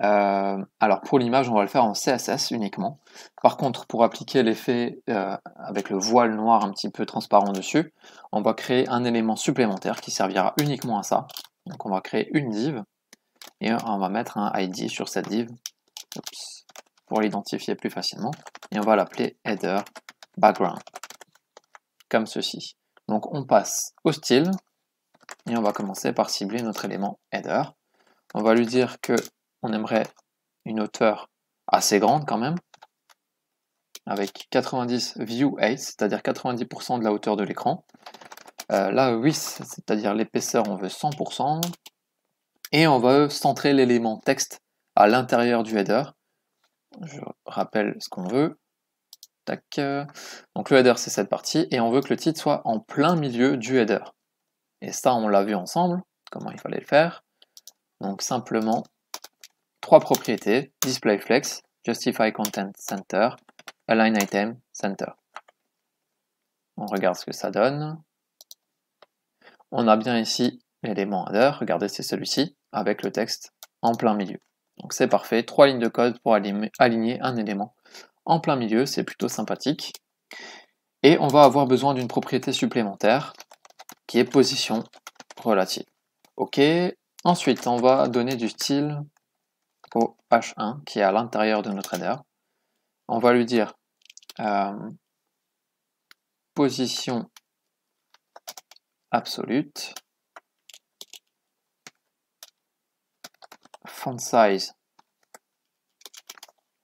Alors pour l'image, on va le faire en CSS uniquement. Par contre, pour appliquer l'effet avec le voile noir un petit peu transparent dessus, on va créer un élément supplémentaire qui servira uniquement à ça. Donc on va créer une div et on va mettre un ID sur cette div pour l'identifier plus facilement. Et on va l'appeler header background, comme ceci. Donc on passe au style et on va commencer par cibler notre élément header. On va lui dire que on aimerait une hauteur assez grande quand même, avec 90 view height, c'est-à-dire 90% de la hauteur de l'écran. La width, c'est-à-dire l'épaisseur, on veut 100%. Et on va centrer l'élément texte à l'intérieur du header. Je rappelle ce qu'on veut. Tac. Donc le header, c'est cette partie, et on veut que le titre soit en plein milieu du header. Et ça, on l'a vu ensemble, comment il fallait le faire. Donc simplement, 3 propriétés, display flex, justify content center, align item center. On regarde ce que ça donne. On a bien ici l'élément header, regardez c'est celui-ci, avec le texte en plein milieu. Donc c'est parfait, 3 lignes de code pour aligner un élément en plein milieu, c'est plutôt sympathique. Et on va avoir besoin d'une propriété supplémentaire, qui est position relative. Ok, ensuite on va donner du style au H1 qui est à l'intérieur de notre header. On va lui dire position absolute, font size,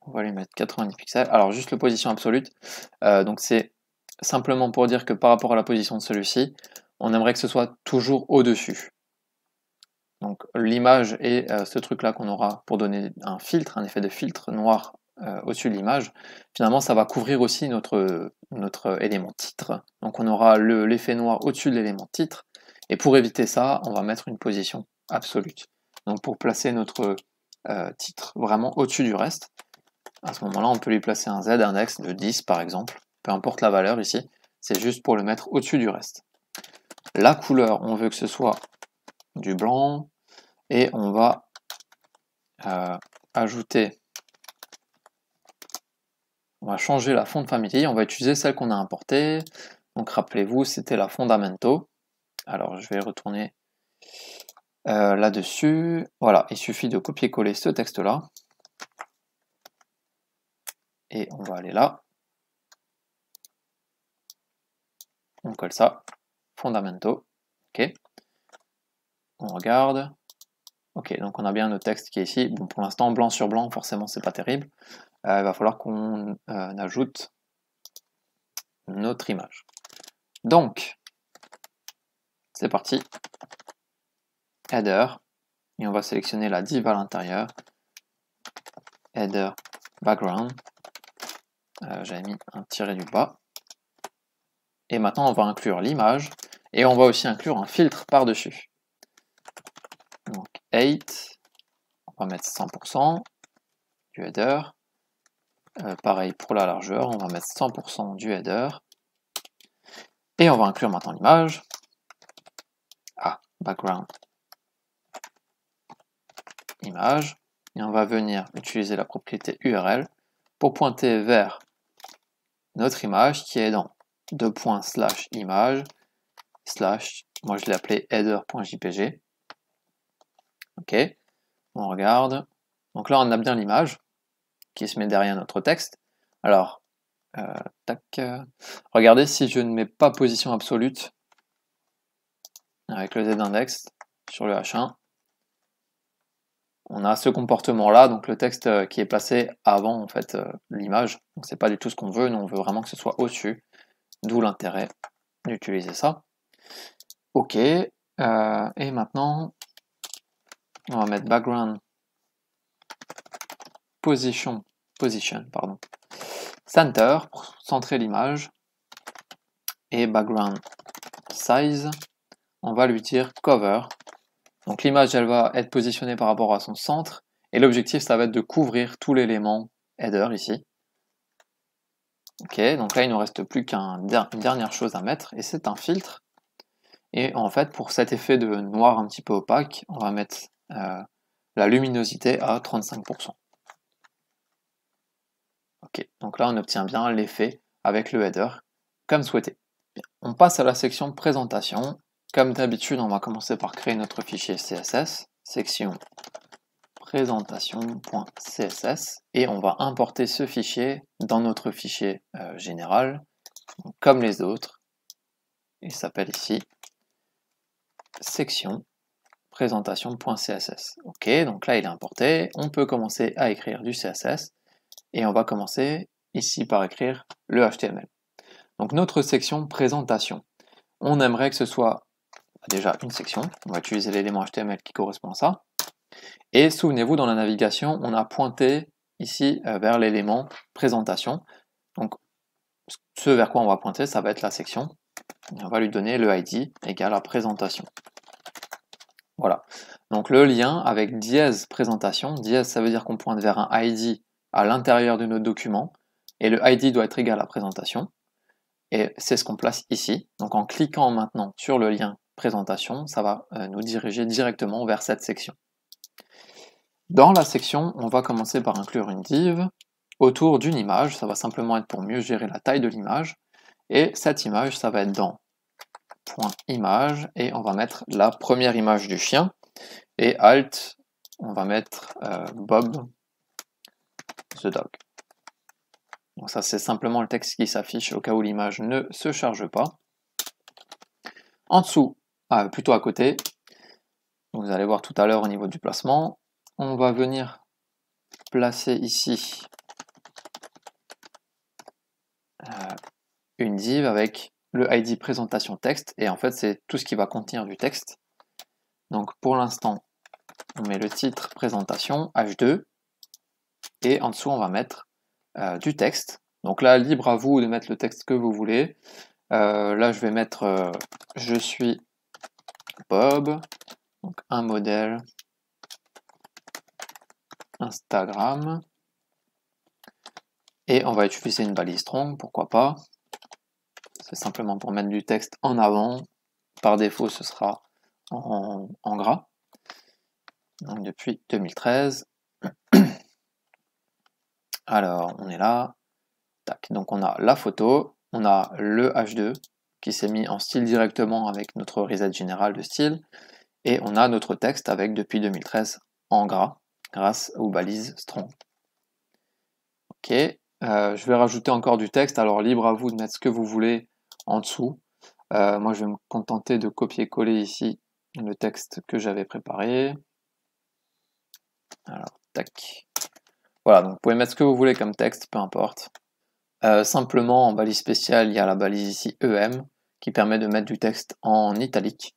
on va lui mettre 90 pixels. Alors juste le position absolute, donc c'est simplement pour dire que par rapport à la position de celui-ci, on aimerait que ce soit toujours au-dessus. Donc l'image et ce truc-là qu'on aura pour donner un filtre, un effet de filtre noir au-dessus de l'image, finalement ça va couvrir aussi notre élément titre. Donc on aura l'effet noir au-dessus de l'élément titre, et pour éviter ça, on va mettre une position absolute. Donc pour placer notre titre vraiment au-dessus du reste, à ce moment-là on peut lui placer un z-index de 10 par exemple, peu importe la valeur ici, c'est juste pour le mettre au-dessus du reste. La couleur, on veut que ce soit du blanc, et on va ajouter, on va changer la font family, on va utiliser celle qu'on a importée. Donc rappelez-vous, c'était la Fondamento. Alors je vais retourner là-dessus. Voilà, il suffit de copier-coller ce texte-là. Et on va aller là. On colle ça. Fondamento. Ok. On regarde. Ok, donc on a bien notre texte qui est ici. Bon, pour l'instant, blanc sur blanc, forcément, c'est pas terrible. Il va falloir qu'on ajoute notre image. Donc, c'est parti. Header. Et on va sélectionner la div à l'intérieur. Header background. J'avais mis un tiret du bas. Et maintenant, on va inclure l'image. Et on va aussi inclure un filtre par-dessus. Donc, 8. On va mettre 100% du header. Pareil pour la largeur, on va mettre 100% du header. Et on va inclure maintenant l'image. Ah, background. Image. Et on va venir utiliser la propriété URL pour pointer vers notre image qui est dans /image/ moi je l'ai appelé header.jpg. Ok, on regarde. Donc là on a bien l'image qui se met derrière notre texte. Alors, tac, regardez si je ne mets pas position absolute avec le z-index sur le H1, on a ce comportement-là, donc le texte qui est placé avant en fait l'image. Donc c'est pas du tout ce qu'on veut, nous on veut vraiment que ce soit au-dessus, d'où l'intérêt d'utiliser ça. Ok, et maintenant on va mettre background position pardon, center pour centrer l'image, et background size, on va lui dire cover. Donc l'image elle va être positionnée par rapport à son centre, et l'objectif ça va être de couvrir tout l'élément header ici. Ok, donc là il ne nous reste plus qu'une dernière chose à mettre, et c'est un filtre. Et en fait pour cet effet de noir un petit peu opaque, on va mettre la luminosité à 35%. Ok, donc là on obtient bien l'effet avec le header comme souhaité. Bien. On passe à la section présentation. Comme d'habitude, on va commencer par créer notre fichier CSS, section présentation.css, et on va importer ce fichier dans notre fichier général, comme les autres. Il s'appelle ici section présentation.css. Ok, donc là il est importé. On peut commencer à écrire du CSS et on va commencer ici par écrire le HTML. Donc notre section présentation, on aimerait que ce soit déjà une section. On va utiliser l'élément HTML qui correspond à ça. Et souvenez-vous, dans la navigation, on a pointé ici vers l'élément présentation. Donc ce vers quoi on va pointer, ça va être la section. Et on va lui donner le ID égale à présentation. Voilà. Donc le lien avec dièse présentation. Dièse, ça veut dire qu'on pointe vers un ID à l'intérieur de notre document. Et le ID doit être égal à présentation. Et c'est ce qu'on place ici. Donc en cliquant maintenant sur le lien présentation, ça va nous diriger directement vers cette section. Dans la section, on va commencer par inclure une div autour d'une image. Ça va simplement être pour mieux gérer la taille de l'image. Et cette image, ça va être dans .image et on va mettre la première image du chien. Et alt, on va mettre Bob the dog. Donc ça, c'est simplement le texte qui s'affiche au cas où l'image ne se charge pas. En dessous, plutôt à côté, vous allez voir tout à l'heure au niveau du placement, on va venir placer ici une div avec le ID présentation texte, et en fait c'est tout ce qui va contenir du texte. Donc pour l'instant, on met le titre présentation, H2, et en dessous on va mettre du texte. Donc là, libre à vous de mettre le texte que vous voulez. Là, je vais mettre je suis Bob, donc un modèle Instagram, et on va utiliser une balise strong, pourquoi pas. C'est simplement pour mettre du texte en avant. Par défaut, ce sera en gras. Donc depuis 2013. Alors, on est là. Tac. Donc on a la photo, on a le H2 qui s'est mis en style directement avec notre reset général de style, et on a notre texte avec depuis 2013 en gras grâce aux balises strong. Ok, je vais rajouter encore du texte, alors libre à vous de mettre ce que vous voulez en dessous. Moi je vais me contenter de copier-coller ici le texte que j'avais préparé. Alors, tac. Voilà, donc vous pouvez mettre ce que vous voulez comme texte, peu importe. Simplement, en balise spéciale, il y a la balise ici EM, qui permet de mettre du texte en italique.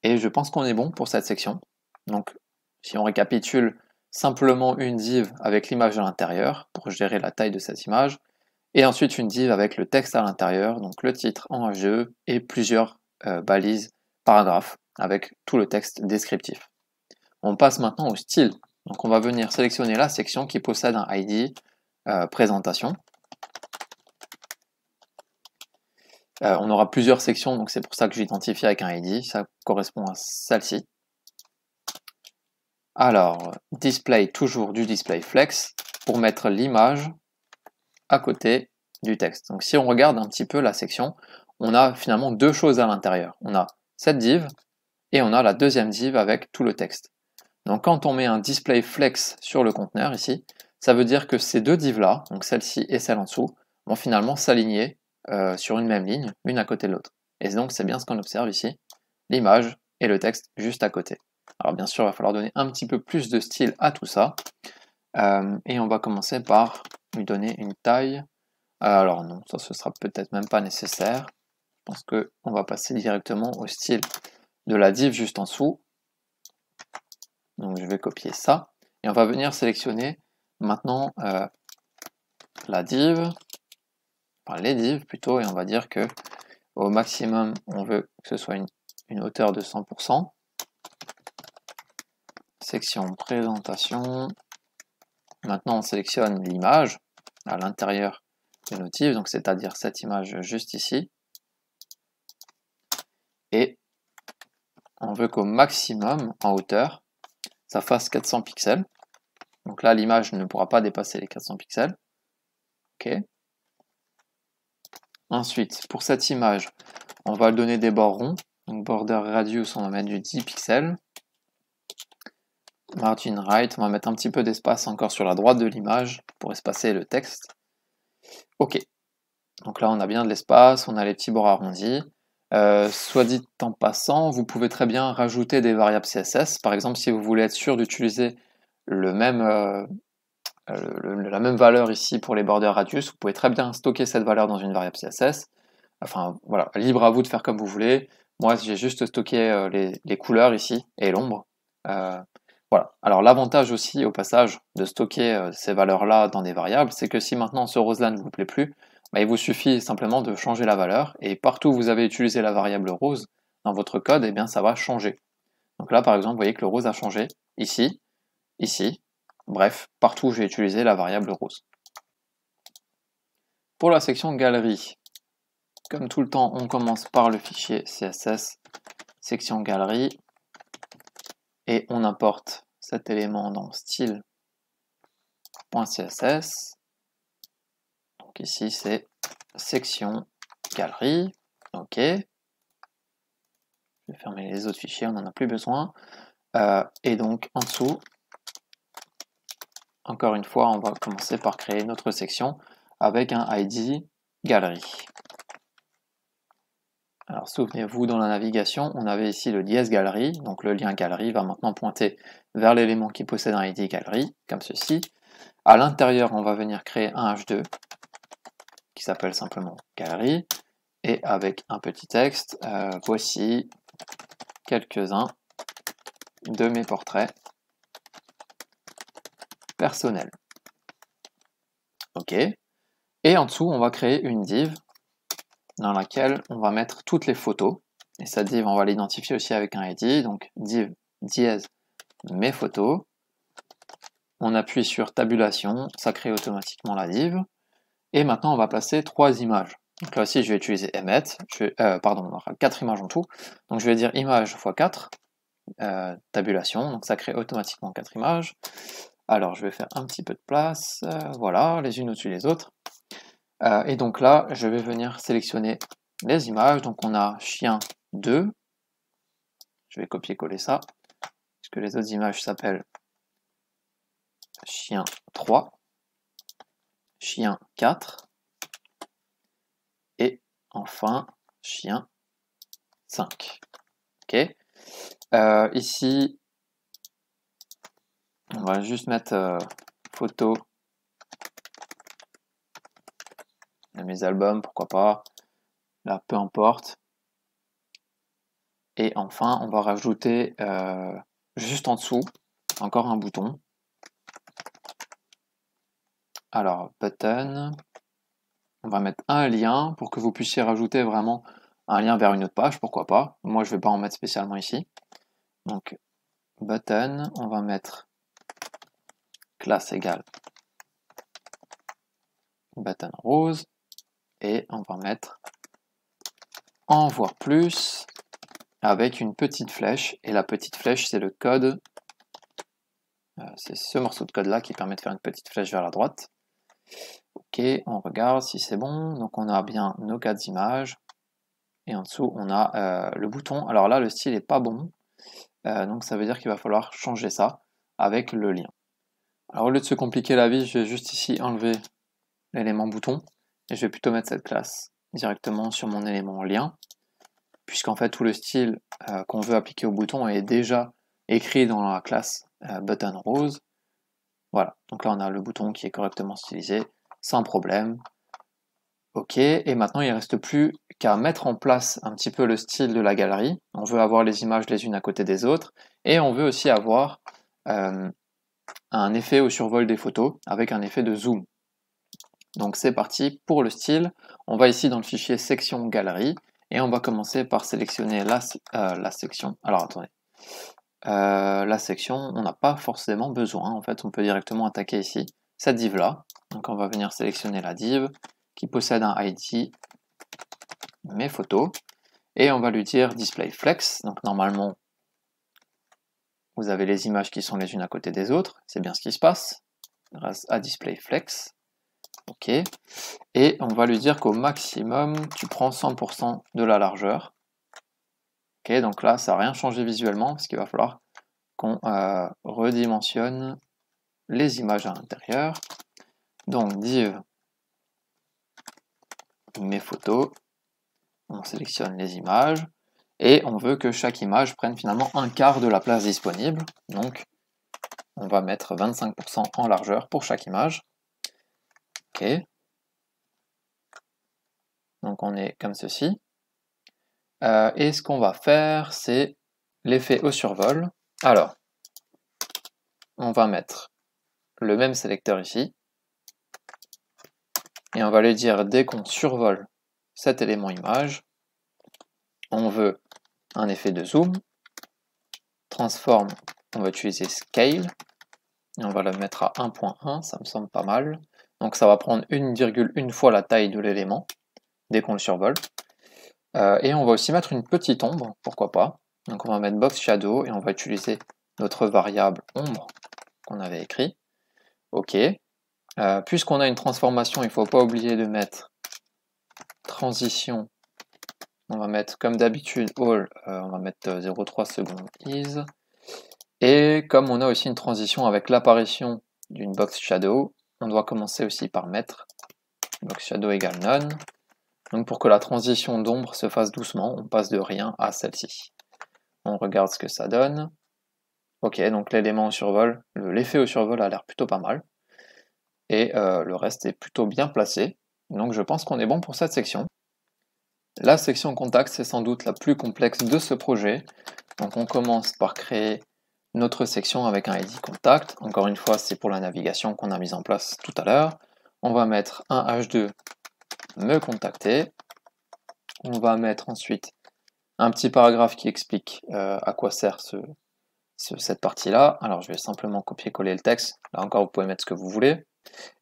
Et je pense qu'on est bon pour cette section. Donc, si on récapitule, simplement une div avec l'image à l'intérieur, pour gérer la taille de cette image, et ensuite une div avec le texte à l'intérieur, donc le titre en H2, et plusieurs balises paragraphes, avec tout le texte descriptif. On passe maintenant au style. Donc on va venir sélectionner la section qui possède un ID présentation. On aura plusieurs sections, donc c'est pour ça que j'identifie avec un ID, ça correspond à celle-ci. Alors, display, toujours du display flex, pour mettre l'image à côté du texte. Donc si on regarde un petit peu la section, on a finalement deux choses à l'intérieur. On a cette div, et on a la deuxième div avec tout le texte. Donc quand on met un display flex sur le conteneur ici, ça veut dire que ces deux divs-là, donc celle-ci et celle en dessous, vont finalement s'aligner sur une même ligne, l'une à côté de l'autre. Et donc c'est bien ce qu'on observe ici, l'image et le texte juste à côté. Alors bien sûr, il va falloir donner un petit peu plus de style à tout ça. Et on va commencer par lui donner une taille. Alors non, ça ce sera peut-être même pas nécessaire. Je pense qu'on va passer directement au style de la div juste en dessous. Donc je vais copier ça. Et on va venir sélectionner maintenant la div, enfin les divs plutôt, et on va dire que au maximum, on veut que ce soit une hauteur de 100%. Section présentation. Maintenant, on sélectionne l'image à l'intérieur de nos divs, donc c'est-à-dire cette image juste ici. Et on veut qu'au maximum, en hauteur, ça fasse 400 pixels. Donc là, l'image ne pourra pas dépasser les 400 pixels. OK. Ensuite, pour cette image, on va donner des bords ronds. Donc border radius, on va mettre du 10 pixels. Margin right, on va mettre un petit peu d'espace encore sur la droite de l'image pour espacer le texte. OK. Donc là, on a bien de l'espace, on a les petits bords arrondis. Soit dit en passant, vous pouvez très bien rajouter des variables CSS. Par exemple, si vous voulez être sûr d'utiliser la même valeur ici pour les borders radius, vous pouvez très bien stocker cette valeur dans une variable CSS. Enfin, voilà, libre à vous de faire comme vous voulez. Moi, j'ai juste stocké les couleurs ici et l'ombre. Voilà. Alors, l'avantage aussi, au passage, de stocker ces valeurs-là dans des variables, c'est que si maintenant ce rose-là ne vous plaît plus, bah, il vous suffit simplement de changer la valeur, et partout où vous avez utilisé la variable rose dans votre code, eh bien, ça va changer. Donc là, par exemple, vous voyez que le rose a changé, ici, ici, bref, partout où j'ai utilisé la variable rose. Pour la section galerie, comme tout le temps, on commence par le fichier CSS, section galerie, et on importe cet élément dans style.css. Donc ici, c'est section galerie. OK. Je vais fermer les autres fichiers, on n'en a plus besoin. Et donc, en dessous, encore une fois, on va commencer par créer notre section avec un ID galerie. Alors souvenez-vous, dans la navigation, on avait ici le dièse galerie, donc le lien galerie va maintenant pointer vers l'élément qui possède un ID galerie, comme ceci. À l'intérieur, on va venir créer un H2 qui s'appelle simplement galerie, et avec un petit texte, voici quelques-uns de mes portraits personnels. OK. Et en dessous, on va créer une div dans laquelle on va mettre toutes les photos. Et cette div, on va l'identifier aussi avec un ID, donc div dièse mes photos. On appuie sur tabulation, ça crée automatiquement la div. Et maintenant, on va placer 3 images. Donc là aussi, je vais utiliser emmet, pardon, on aura 4 images en tout. Donc je vais dire image x 4, tabulation, donc ça crée automatiquement 4 images. Alors je vais faire un petit peu de place, voilà, les unes au-dessus des autres. Et donc là, je vais venir sélectionner les images. Donc on a chien 2, je vais copier-coller ça, puisque les autres images s'appellent chien 3, chien 4, et enfin chien 5. Ok. Ici, on va juste mettre photo de mes albums, pourquoi pas. Là, peu importe. Et enfin, on va rajouter juste en dessous encore un bouton. Alors, button. On va mettre un lien pour que vous puissiez rajouter vraiment un lien vers une autre page, pourquoi pas. Moi, je ne vais pas en mettre spécialement ici. Donc, button, on va mettre classe égale button rose. Et on va mettre en voir plus avec une petite flèche. Et la petite flèche, c'est le code. C'est ce morceau de code-là qui permet de faire une petite flèche vers la droite. Ok, on regarde si c'est bon. Donc on a bien nos 4 images. Et en dessous, on a le bouton. Alors là, le style n'est pas bon. Donc ça veut dire qu'il va falloir changer ça avec le lien. Alors au lieu de se compliquer la vie, je vais juste ici enlever l'élément bouton. Et je vais plutôt mettre cette classe directement sur mon élément lien. Puisqu'en fait, tout le style qu'on veut appliquer au bouton est déjà écrit dans la classe button rose. Voilà, donc là on a le bouton qui est correctement stylisé, sans problème. Ok, et maintenant il ne reste plus qu'à mettre en place un petit peu le style de la galerie. On veut avoir les images les unes à côté des autres, et on veut aussi avoir un effet au survol des photos, avec un effet de zoom. Donc c'est parti pour le style. On va ici dans le fichier section galerie, et on va commencer par sélectionner la section. Alors attendez. La section, on n'a pas forcément besoin, en fait on peut directement attaquer ici cette div là. Donc on va venir sélectionner la div qui possède un ID mes photos, et on va lui dire display flex. Donc normalement, vous avez les images qui sont les unes à côté des autres, c'est bien ce qui se passe, grâce à DisplayFlex. Ok, et on va lui dire qu'au maximum, tu prends 100% de la largeur. Ok, donc là, ça n'a rien changé visuellement, parce qu'il va falloir qu'on redimensionne les images à l'intérieur. Donc div mes photos, on sélectionne les images, et on veut que chaque image prenne finalement un quart de la place disponible. Donc on va mettre 25% en largeur pour chaque image. Ok. Donc on est comme ceci. Et ce qu'on va faire, c'est l'effet au survol. Alors, on va mettre le même sélecteur ici. Et on va lui dire, dès qu'on survole cet élément image, on veut un effet de zoom. Transform, on va utiliser scale. Et on va le mettre à 1.1, ça me semble pas mal. Donc ça va prendre 1,1 fois la taille de l'élément, dès qu'on le survole. Et on va aussi mettre une petite ombre, pourquoi pas. Donc on va mettre box shadow et on va utiliser notre variable ombre qu'on avait écrit. Ok. Puisqu'on a une transformation, il ne faut pas oublier de mettre transition. On va mettre comme d'habitude all, on va mettre 0,3 secondes is. Et comme on a aussi une transition avec l'apparition d'une box shadow, on doit commencer aussi par mettre box shadow égale none. Donc pour que la transition d'ombre se fasse doucement, on passe de rien à celle-ci. On regarde ce que ça donne. Ok, donc l'élément au survol, l'effet au survol a l'air plutôt pas mal. Et le reste est plutôt bien placé. Donc je pense qu'on est bon pour cette section. La section contact, c'est sans doute la plus complexe de ce projet. Donc on commence par créer notre section avec un ID contact. Encore une fois, c'est pour la navigation qu'on a mise en place tout à l'heure. On va mettre un h2 me contacter. On va mettre ensuite un petit paragraphe qui explique à quoi sert cette partie-là. Alors je vais simplement copier-coller le texte. Là encore, vous pouvez mettre ce que vous voulez.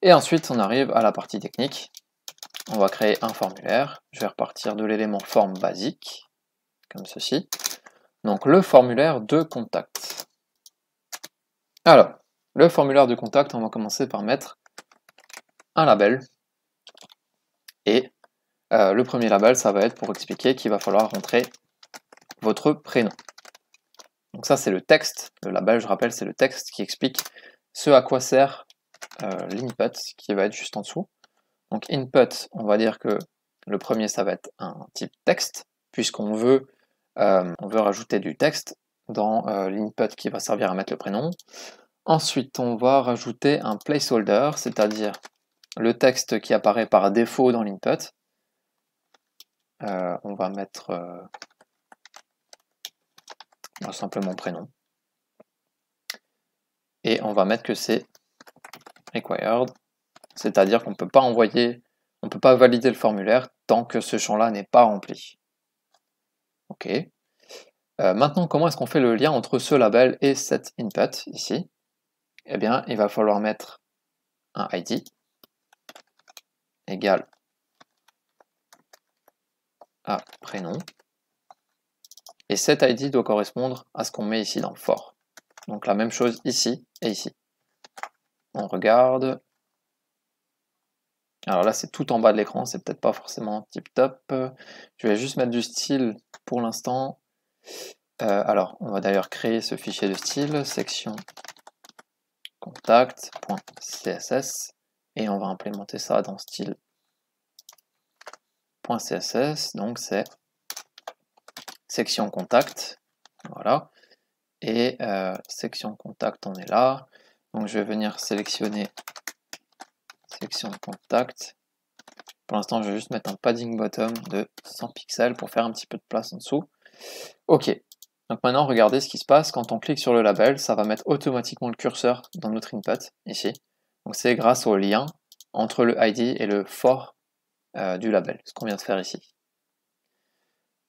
Et ensuite, on arrive à la partie technique. On va créer un formulaire. Je vais repartir de l'élément forme basique, comme ceci. Donc le formulaire de contact. Alors, le formulaire de contact, on va commencer par mettre un label. Et le premier label, ça va être pour expliquer qu'il va falloir rentrer votre prénom. Donc ça, c'est le texte. Le label, je rappelle, c'est le texte qui explique ce à quoi sert l'input, qui va être juste en dessous. Donc input, on va dire que le premier, ça va être un type texte, puisqu'on veut, rajouter du texte dans l'input qui va servir à mettre le prénom. Ensuite, on va rajouter un placeholder, c'est-à-dire le texte qui apparaît par défaut dans l'input. On va mettre simplement prénom. Et on va mettre que c'est required, c'est-à-dire qu'on ne peut pas envoyer, on ne peut pas valider le formulaire tant que ce champ-là n'est pas rempli. Ok. Maintenant, comment est-ce qu'on fait le lien entre ce label et cet input ici? Eh bien, il va falloir mettre un ID égale à prénom. Et cet ID doit correspondre à ce qu'on met ici dans for. Donc la même chose ici et ici. On regarde. Alors là, c'est tout en bas de l'écran, c'est peut-être pas forcément tip top. Je vais juste mettre du style pour l'instant. Alors, on va d'ailleurs créer ce fichier de style, section contact.css, et on va implémenter ça dans style.css, donc c'est section contact, voilà, et section contact, on est là, donc je vais venir sélectionner section contact. Pour l'instant, je vais juste mettre un padding bottom de 100 pixels pour faire un petit peu de place en dessous. Ok, donc maintenant, regardez ce qui se passe. Quand on clique sur le label, ça va mettre automatiquement le curseur dans notre input, ici. Donc c'est grâce au lien entre le ID et le for du label, ce qu'on vient de faire ici.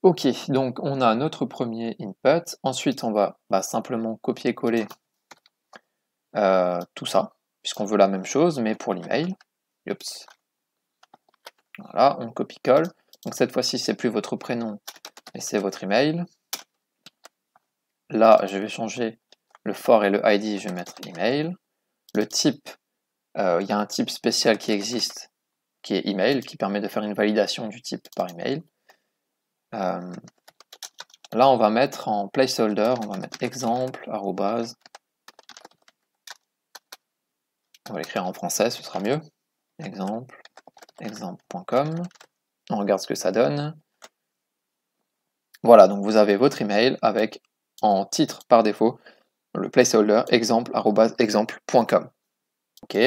Ok, donc on a notre premier input. Ensuite, on va simplement copier-coller tout ça, puisqu'on veut la même chose, mais pour l'email. Oups. Voilà, on copie-colle. Donc cette fois-ci, c'est plus votre prénom, mais c'est votre email. Là, je vais changer le for et le ID, je vais mettre email. Le type, il y a un type spécial qui existe, qui est email, qui permet de faire une validation du type par email. Là, on va mettre en placeholder, on va mettre exemple, arrobase. On va l'écrire en français, ce sera mieux. Exemple, exemple.com. On regarde ce que ça donne. Voilà, donc vous avez votre email avec en titre par défaut le placeholder exemple@exemple.com. Ok.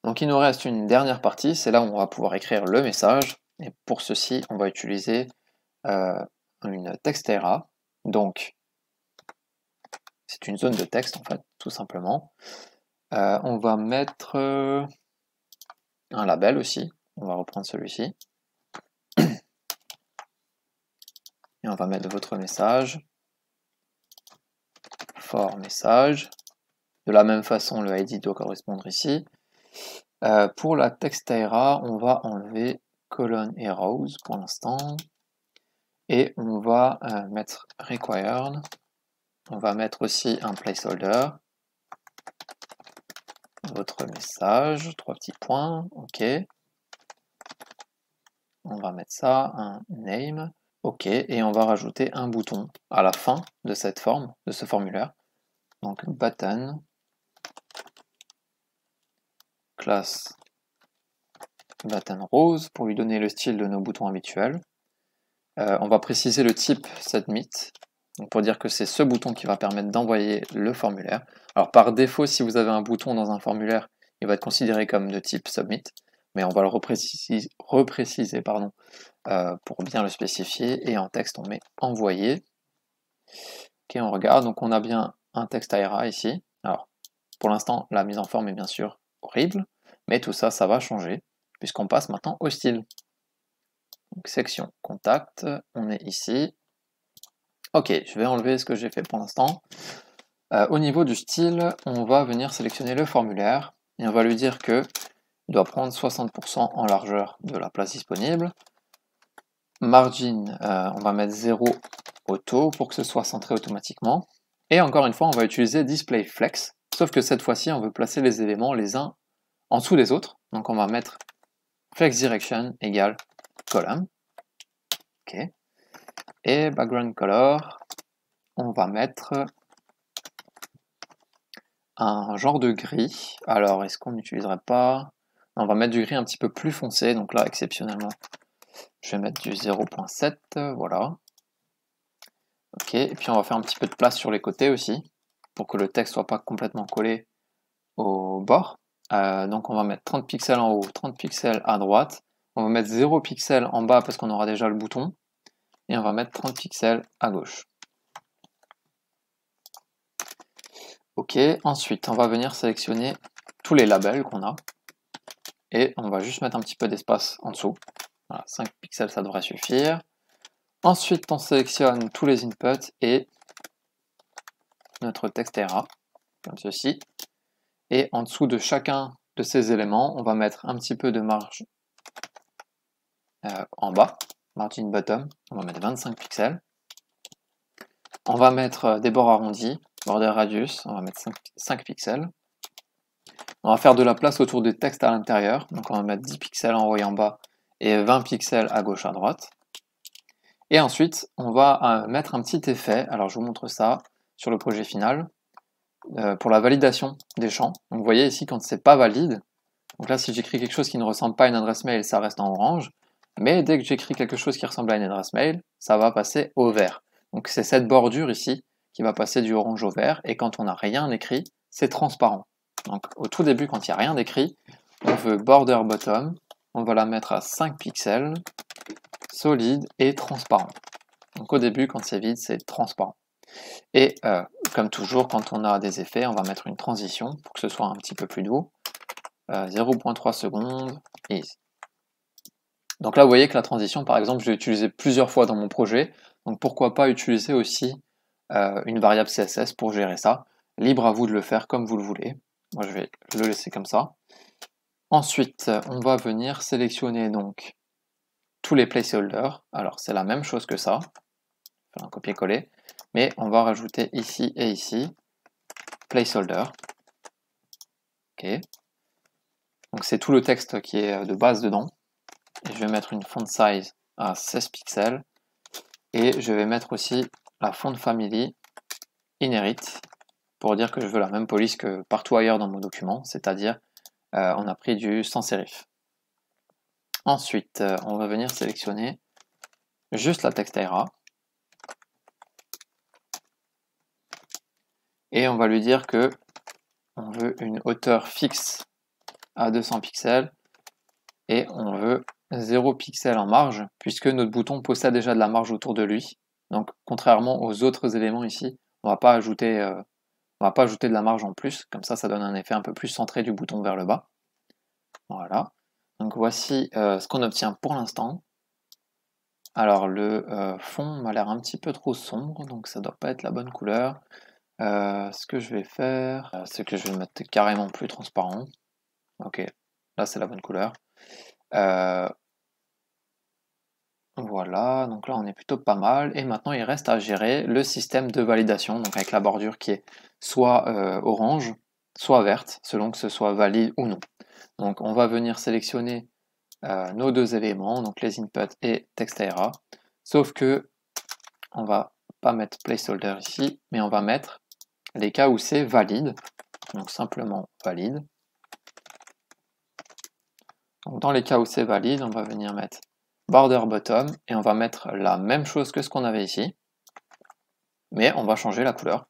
Donc il nous reste une dernière partie, c'est là où on va pouvoir écrire le message. Et pour ceci, on va utiliser une textera. Donc c'est une zone de texte en fait, tout simplement. On va mettre un label aussi. On va reprendre celui-ci. Et on va mettre votre message. For message. De la même façon, le ID doit correspondre ici. Pour la textera, on va enlever colonne et rows pour l'instant. Et on va mettre required. On va mettre aussi un placeholder. Votre message, 3 petits points, ok. On va mettre ça, un name, ok. Et on va rajouter un bouton à la fin de cette forme, de ce formulaire. Donc button, classe button rose pour lui donner le style de nos boutons habituels. On va préciser le type submit, donc pour dire que c'est ce bouton qui va permettre d'envoyer le formulaire. Alors par défaut, si vous avez un bouton dans un formulaire, il va être considéré comme de type submit, mais on va le repréciser pardon, pour bien le spécifier, et en texte on met envoyer. Ok, on regarde, donc on a bien un texte ARA ici. Alors pour l'instant, la mise en forme est bien sûr horrible, mais tout ça, ça va changer, puisqu'on passe maintenant au style. Donc section contact, on est ici. Ok, je vais enlever ce que j'ai fait pour l'instant. Au niveau du style, on va venir sélectionner le formulaire et on va lui dire que il doit prendre 60% en largeur de la place disponible. Margin, on va mettre 0 auto pour que ce soit centré automatiquement. Et encore une fois, on va utiliser display flex, sauf que cette fois-ci, on veut placer les éléments les uns en dessous des autres. Donc on va mettre flex direction égale column. Ok. Et background color, on va mettre un genre de gris. Alors, est-ce qu'on n'utiliserait pas... On va mettre du gris un petit peu plus foncé. Donc là, exceptionnellement, je vais mettre du 0.7. Voilà. Ok. Et puis, on va faire un petit peu de place sur les côtés aussi, pour que le texte soit pas complètement collé au bord. Donc, on va mettre 30 pixels en haut, 30 pixels à droite. On va mettre 0 pixels en bas parce qu'on aura déjà le bouton. Et on va mettre 30 pixels à gauche. Ok, ensuite on va venir sélectionner tous les labels qu'on a et on va juste mettre un petit peu d'espace en dessous. Voilà, 5 pixels ça devrait suffire. Ensuite on sélectionne tous les inputs et notre textera, comme ceci. Et en dessous de chacun de ces éléments, on va mettre un petit peu de marge en bas, margin bottom, on va mettre 25 pixels. On va mettre des bords arrondis, border radius, on va mettre 5 pixels. On va faire de la place autour des textes à l'intérieur, donc on va mettre 10 pixels en haut et en bas et 20 pixels à gauche à droite. Et ensuite, on va mettre un petit effet, alors je vous montre ça sur le projet final, pour la validation des champs. Donc vous voyez ici quand c'est pas valide, donc là si j'écris quelque chose qui ne ressemble pas à une adresse mail, ça reste en orange, mais dès que j'écris quelque chose qui ressemble à une adresse mail, ça va passer au vert. Donc c'est cette bordure ici qui va passer du orange au vert, et quand on n'a rien écrit, c'est transparent. Donc au tout début, quand il n'y a rien d'écrit, on veut border bottom, on va la mettre à 5 pixels, solide et transparent. Donc au début, quand c'est vide, c'est transparent. Et comme toujours, quand on a des effets, on va mettre une transition pour que ce soit un petit peu plus doux. 0.3 secondes, easy. Donc là, vous voyez que la transition, par exemple, je l'ai utilisée plusieurs fois dans mon projet. Donc pourquoi pas utiliser aussi une variable CSS pour gérer ça. Libre à vous de le faire comme vous le voulez. Moi, je vais le laisser comme ça. Ensuite, on va venir sélectionner donc tous les placeholders. Alors, c'est la même chose que ça. Faire un copier-coller. Mais on va rajouter ici et ici placeholder. Ok. Donc c'est tout le texte qui est de base dedans. Et je vais mettre une font size à 16 pixels. Et je vais mettre aussi la font family inherit pour dire que je veux la même police que partout ailleurs dans mon document, c'est-à-dire on a pris du sans serif. Ensuite, on va venir sélectionner juste la text era et on va lui dire que on veut une hauteur fixe à 200 pixels et on veut 0 pixel en marge puisque notre bouton possède déjà de la marge autour de lui. Donc contrairement aux autres éléments ici, on va pas ajouter de la marge en plus, comme ça donne un effet un peu plus centré du bouton vers le bas. Voilà, donc voici ce qu'on obtient pour l'instant. Alors le fond m'a l'air un petit peu trop sombre, donc ça doit pas être la bonne couleur. Ce que je vais faire, c'est que je vais le mettre carrément plus transparent. Ok, là c'est la bonne couleur. Voilà, donc là on est plutôt pas mal. Et maintenant il reste à gérer le système de validation, donc avec la bordure qui est soit orange, soit verte, selon que ce soit valide ou non. Donc on va venir sélectionner nos deux éléments, donc les inputs et textera, sauf que on va pas mettre placeholder ici, mais on va mettre les cas où c'est valide, donc simplement valide. Donc dans les cas où c'est valide, on va venir mettre border bottom et on va mettre la même chose que ce qu'on avait ici, mais on va changer la couleur.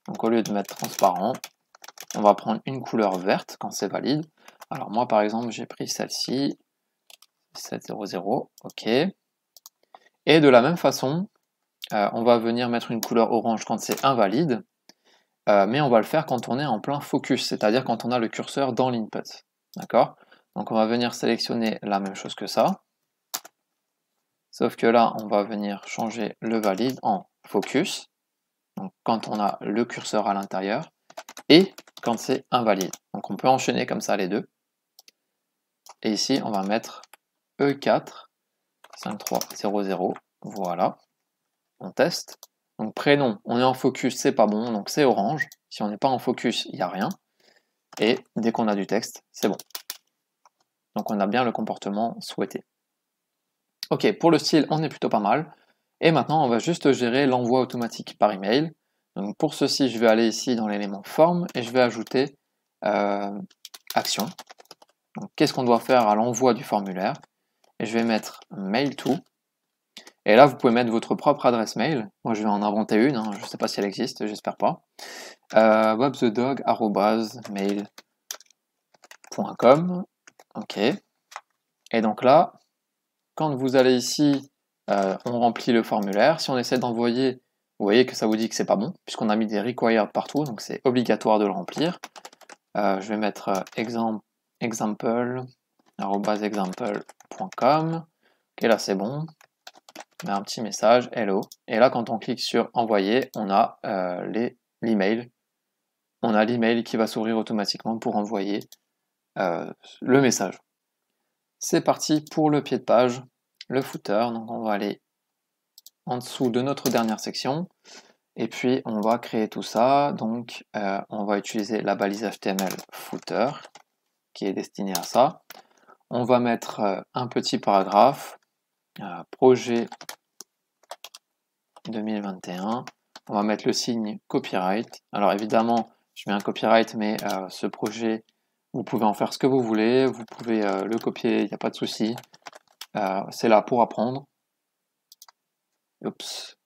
Donc au lieu de mettre transparent, on va prendre une couleur verte quand c'est valide. Alors moi par exemple j'ai pris celle-ci, 700, ok. Et de la même façon, on va venir mettre une couleur orange quand c'est invalide, mais on va le faire quand on est en plein focus, c'est-à-dire quand on a le curseur dans l'input. D'accord? Donc on va venir sélectionner la même chose que ça, sauf que là on va venir changer le valide en focus, donc quand on a le curseur à l'intérieur, et quand c'est invalide. Donc on peut enchaîner comme ça les deux. Et ici on va mettre E4 5300, voilà, on teste. Donc prénom, on est en focus, c'est pas bon, donc c'est orange. Si on n'est pas en focus, il n'y a rien. Et dès qu'on a du texte, c'est bon. Donc on a bien le comportement souhaité. Ok, pour le style, on est plutôt pas mal. Et maintenant, on va juste gérer l'envoi automatique par email. Donc pour ceci, je vais aller ici dans l'élément forme et je vais ajouter action. Donc qu'est-ce qu'on doit faire à l'envoi du formulaire? Et je vais mettre mail to. Et là, vous pouvez mettre votre propre adresse mail. Moi, je vais en inventer une. Hein. Je ne sais pas si elle existe, j'espère pas. bobthedog@mail.com. Ok. Et donc là, quand vous allez ici, on remplit le formulaire. Si on essaie d'envoyer, vous voyez que ça vous dit que c'est pas bon, puisqu'on a mis des required partout, donc c'est obligatoire de le remplir. Je vais mettre example@example.com. Ok, là c'est bon. On met un petit message, hello. Et là, quand on clique sur envoyer, on a l'email. On a l'email qui va s'ouvrir automatiquement pour envoyer le message. C'est parti pour le pied de page, le footer. Donc on va aller en dessous de notre dernière section. Et puis on va créer tout ça. Donc on va utiliser la balise HTML footer qui est destinée à ça. On va mettre un petit paragraphe. Projet 2021. On va mettre le signe copyright. Alors évidemment, je mets un copyright, mais ce projet, vous pouvez en faire ce que vous voulez. Vous pouvez le copier, il n'y a pas de souci. C'est là pour apprendre. Oups.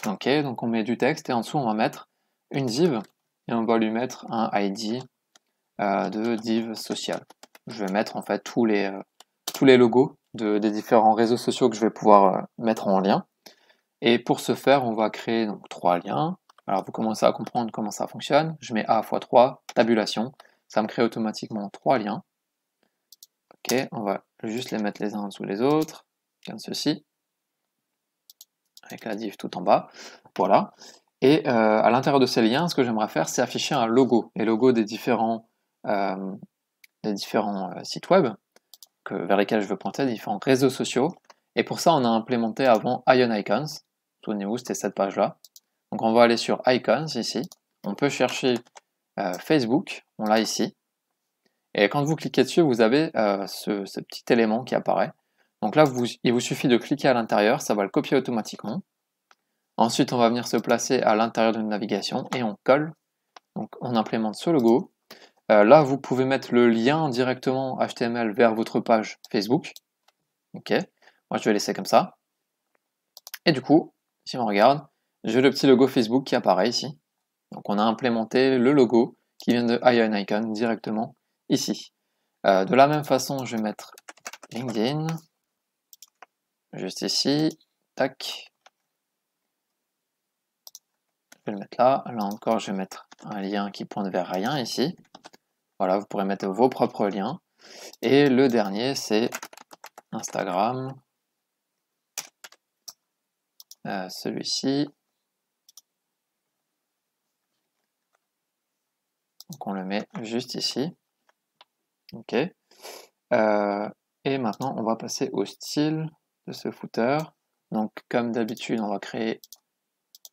Ok, donc on met du texte et en dessous on va mettre une div et on va lui mettre un ID de div social. Je vais mettre en fait tous les logos des différents réseaux sociaux que je vais pouvoir mettre en lien. Et pour ce faire, on va créer donc 3 liens. Alors vous commencez à comprendre comment ça fonctionne. Je mets A x 3, tabulation. Ça me crée automatiquement 3 liens. Ok, on va juste les mettre les uns en dessous les autres, comme ceci. Avec la div tout en bas. Voilà. Et à l'intérieur de ces liens, ce que j'aimerais faire, c'est afficher un logo. Les logos des différents sites web vers lesquels je veux pointer, différents réseaux sociaux. Et pour ça, on a implémenté avant Ion Icons. Souvenez-vous, c'était cette page-là. Donc on va aller sur Icons ici. on peut chercher Facebook, on l'a ici. Et quand vous cliquez dessus, vous avez ce petit élément qui apparaît. Donc là, il vous suffit de cliquer à l'intérieur, ça va le copier automatiquement. Ensuite, on va venir se placer à l'intérieur de notre navigation et on colle. Donc on implémente ce logo. Là, vous pouvez mettre le lien directement HTML vers votre page Facebook. Ok, moi je vais laisser comme ça. Et du coup, si on regarde, j'ai le petit logo Facebook qui apparaît ici. Donc on a implémenté le logo qui vient de Ion Icon directement ici. De la même façon, je vais mettre LinkedIn, juste ici, tac. Je vais le mettre là. Là encore, je vais mettre un lien qui pointe vers rien ici. Voilà, vous pourrez mettre vos propres liens. Et le dernier, c'est Instagram. Celui-ci. Donc on le met juste ici. Ok. Et maintenant, on va passer au style de ce footer. Donc comme d'habitude, on va créer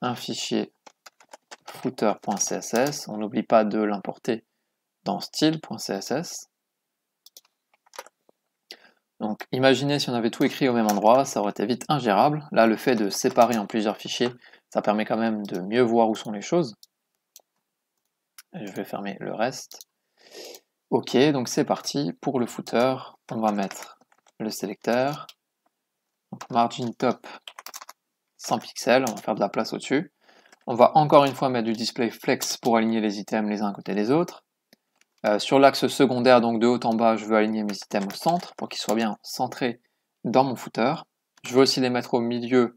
un fichier footer.css. On n'oublie pas de l'importer dans style.css. Donc imaginez si on avait tout écrit au même endroit, ça aurait été vite ingérable. Là, le fait de séparer en plusieurs fichiers, ça permet quand même de mieux voir où sont les choses. Et je vais fermer le reste. Ok, donc c'est parti. Pour le footer, on va mettre le sélecteur. Donc margin top 100 pixels, on va faire de la place au-dessus. On va encore une fois mettre du display flex pour aligner les items les uns à côté des autres. Sur l'axe secondaire, donc de haut en bas, je veux aligner mes items au centre pour qu'ils soient bien centrés dans mon footer. Je veux aussi les mettre au milieu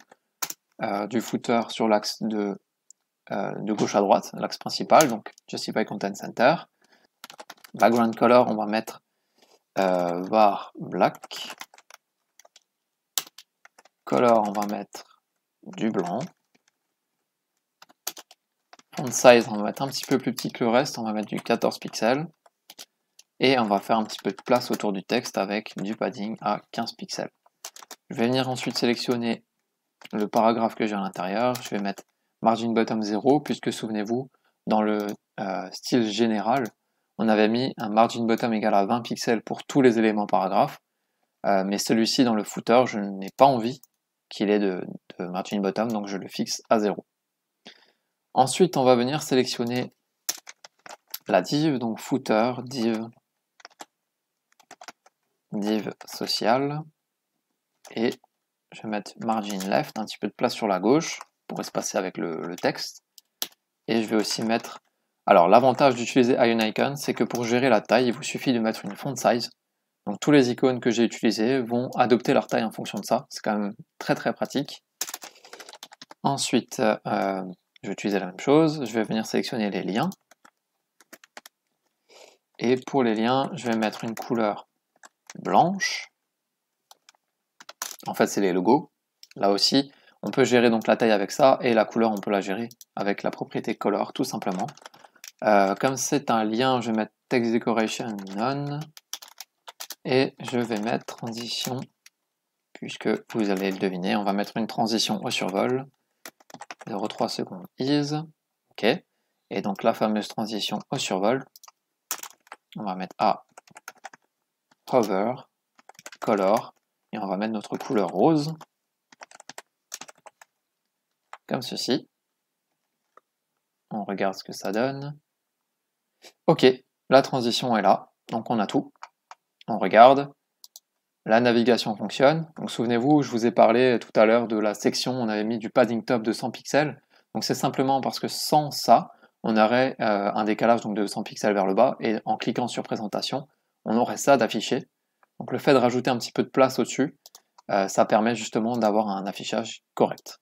du footer sur l'axe de gauche à droite, l'axe principal, donc Justify Content Center. Background color, on va mettre var black. Color, on va mettre du blanc. Font size, on va mettre un petit peu plus petit que le reste, on va mettre du 14 pixels. Et on va faire un petit peu de place autour du texte avec du padding à 15 pixels. Je vais venir ensuite sélectionner le paragraphe que j'ai à l'intérieur. Je vais mettre margin bottom 0, puisque souvenez-vous, dans le style général, on avait mis un margin bottom égal à 20 pixels pour tous les éléments paragraphes. Mais celui-ci, dans le footer, je n'ai pas envie qu'il ait de margin bottom, donc je le fixe à 0. Ensuite, on va venir sélectionner la div, donc footer, div social, et je vais mettre margin left, un petit peu de place sur la gauche pour espacer avec le texte. Et je vais aussi mettre... Alors l'avantage d'utiliser Ion Icon, c'est que pour gérer la taille, il vous suffit de mettre une font size. Donc tous les icônes que j'ai utilisés vont adopter leur taille en fonction de ça. C'est quand même très très pratique. Ensuite, je vais utiliser la même chose. Je vais venir sélectionner les liens. Et pour les liens, je vais mettre une couleur blanche. En fait, c'est les logos. Là aussi, on peut gérer donc la taille avec ça, et la couleur, on peut la gérer avec la propriété color, tout simplement. Comme c'est un lien, je vais mettre text decoration none, et je vais mettre transition, puisque vous allez le deviner, on va mettre une transition au survol, 0,3 secondes is, ok, et donc la fameuse transition au survol, on va mettre à hover, color, et on va mettre notre couleur rose, comme ceci. On regarde ce que ça donne. Ok, la transition est là, donc on a tout. On regarde, la navigation fonctionne. Donc souvenez-vous, je vous ai parlé tout à l'heure de la section, on avait mis du padding top de 100 pixels. Donc c'est simplement parce que sans ça, on aurait un décalage donc, de 100 pixels vers le bas, et en cliquant sur présentation, on aurait ça d'affiché. Donc le fait de rajouter un petit peu de place au-dessus, ça permet justement d'avoir un affichage correct.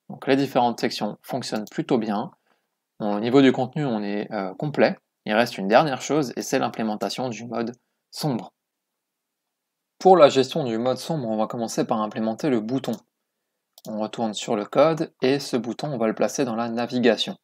Donc les différentes sections fonctionnent plutôt bien. Au niveau du contenu, on est complet. Il reste une dernière chose, et c'est l'implémentation du mode sombre. Pour la gestion du mode sombre, on va commencer par implémenter le bouton. On retourne sur le code, et ce bouton, on va le placer dans la navigation.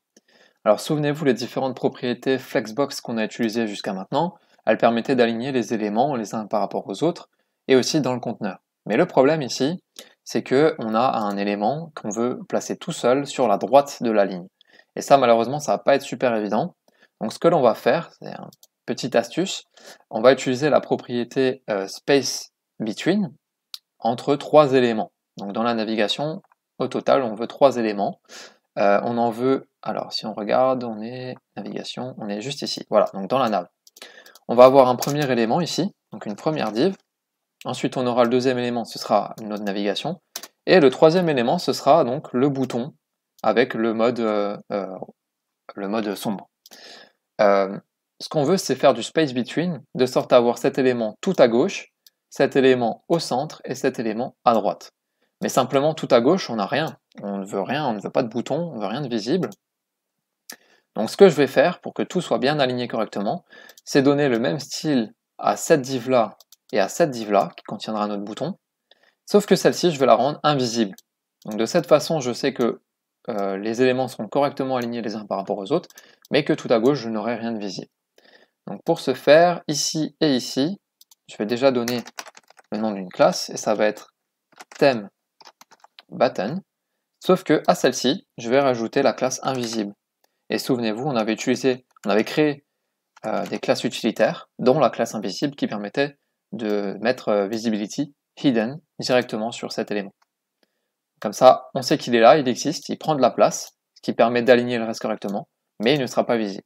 Alors souvenez-vous, les différentes propriétés Flexbox qu'on a utilisées jusqu'à maintenant, elles permettaient d'aligner les éléments les uns par rapport aux autres, et aussi dans le conteneur. Mais le problème ici, c'est qu'on a un élément qu'on veut placer tout seul sur la droite de la ligne. Et ça, malheureusement, ça va pas être super évident. Donc ce que l'on va faire, c'est une petite astuce, on va utiliser la propriété space between entre trois éléments. Donc dans la navigation, au total, on veut trois éléments. On en veut, alors si on regarde, on est navigation, on est juste ici. Voilà, donc dans la nav. On va avoir un premier élément ici, donc une première div. Ensuite, on aura le deuxième élément, ce sera notre navigation. Et le troisième élément, ce sera donc le bouton avec le mode sombre. Ce qu'on veut, c'est faire du space between, de sorte à avoir cet élément tout à gauche, cet élément au centre et cet élément à droite. Mais simplement tout à gauche, on n'a rien. On ne veut rien, on ne veut pas de bouton, on ne veut rien de visible. Donc ce que je vais faire pour que tout soit bien aligné correctement, c'est donner le même style à cette div-là et à cette div-là, qui contiendra notre bouton, sauf que celle-ci, je vais la rendre invisible. Donc de cette façon, je sais que les éléments seront correctement alignés les uns par rapport aux autres, mais que tout à gauche, je n'aurai rien de visible. Donc pour ce faire, ici et ici, je vais déjà donner le nom d'une classe, et ça va être theme button, sauf que à celle-ci, je vais rajouter la classe invisible. Et souvenez-vous, on avait créé des classes utilitaires, dont la classe invisible qui permettait de mettre visibility hidden directement sur cet élément. Comme ça, on sait qu'il est là, il existe, il prend de la place, ce qui permet d'aligner le reste correctement, mais il ne sera pas visible.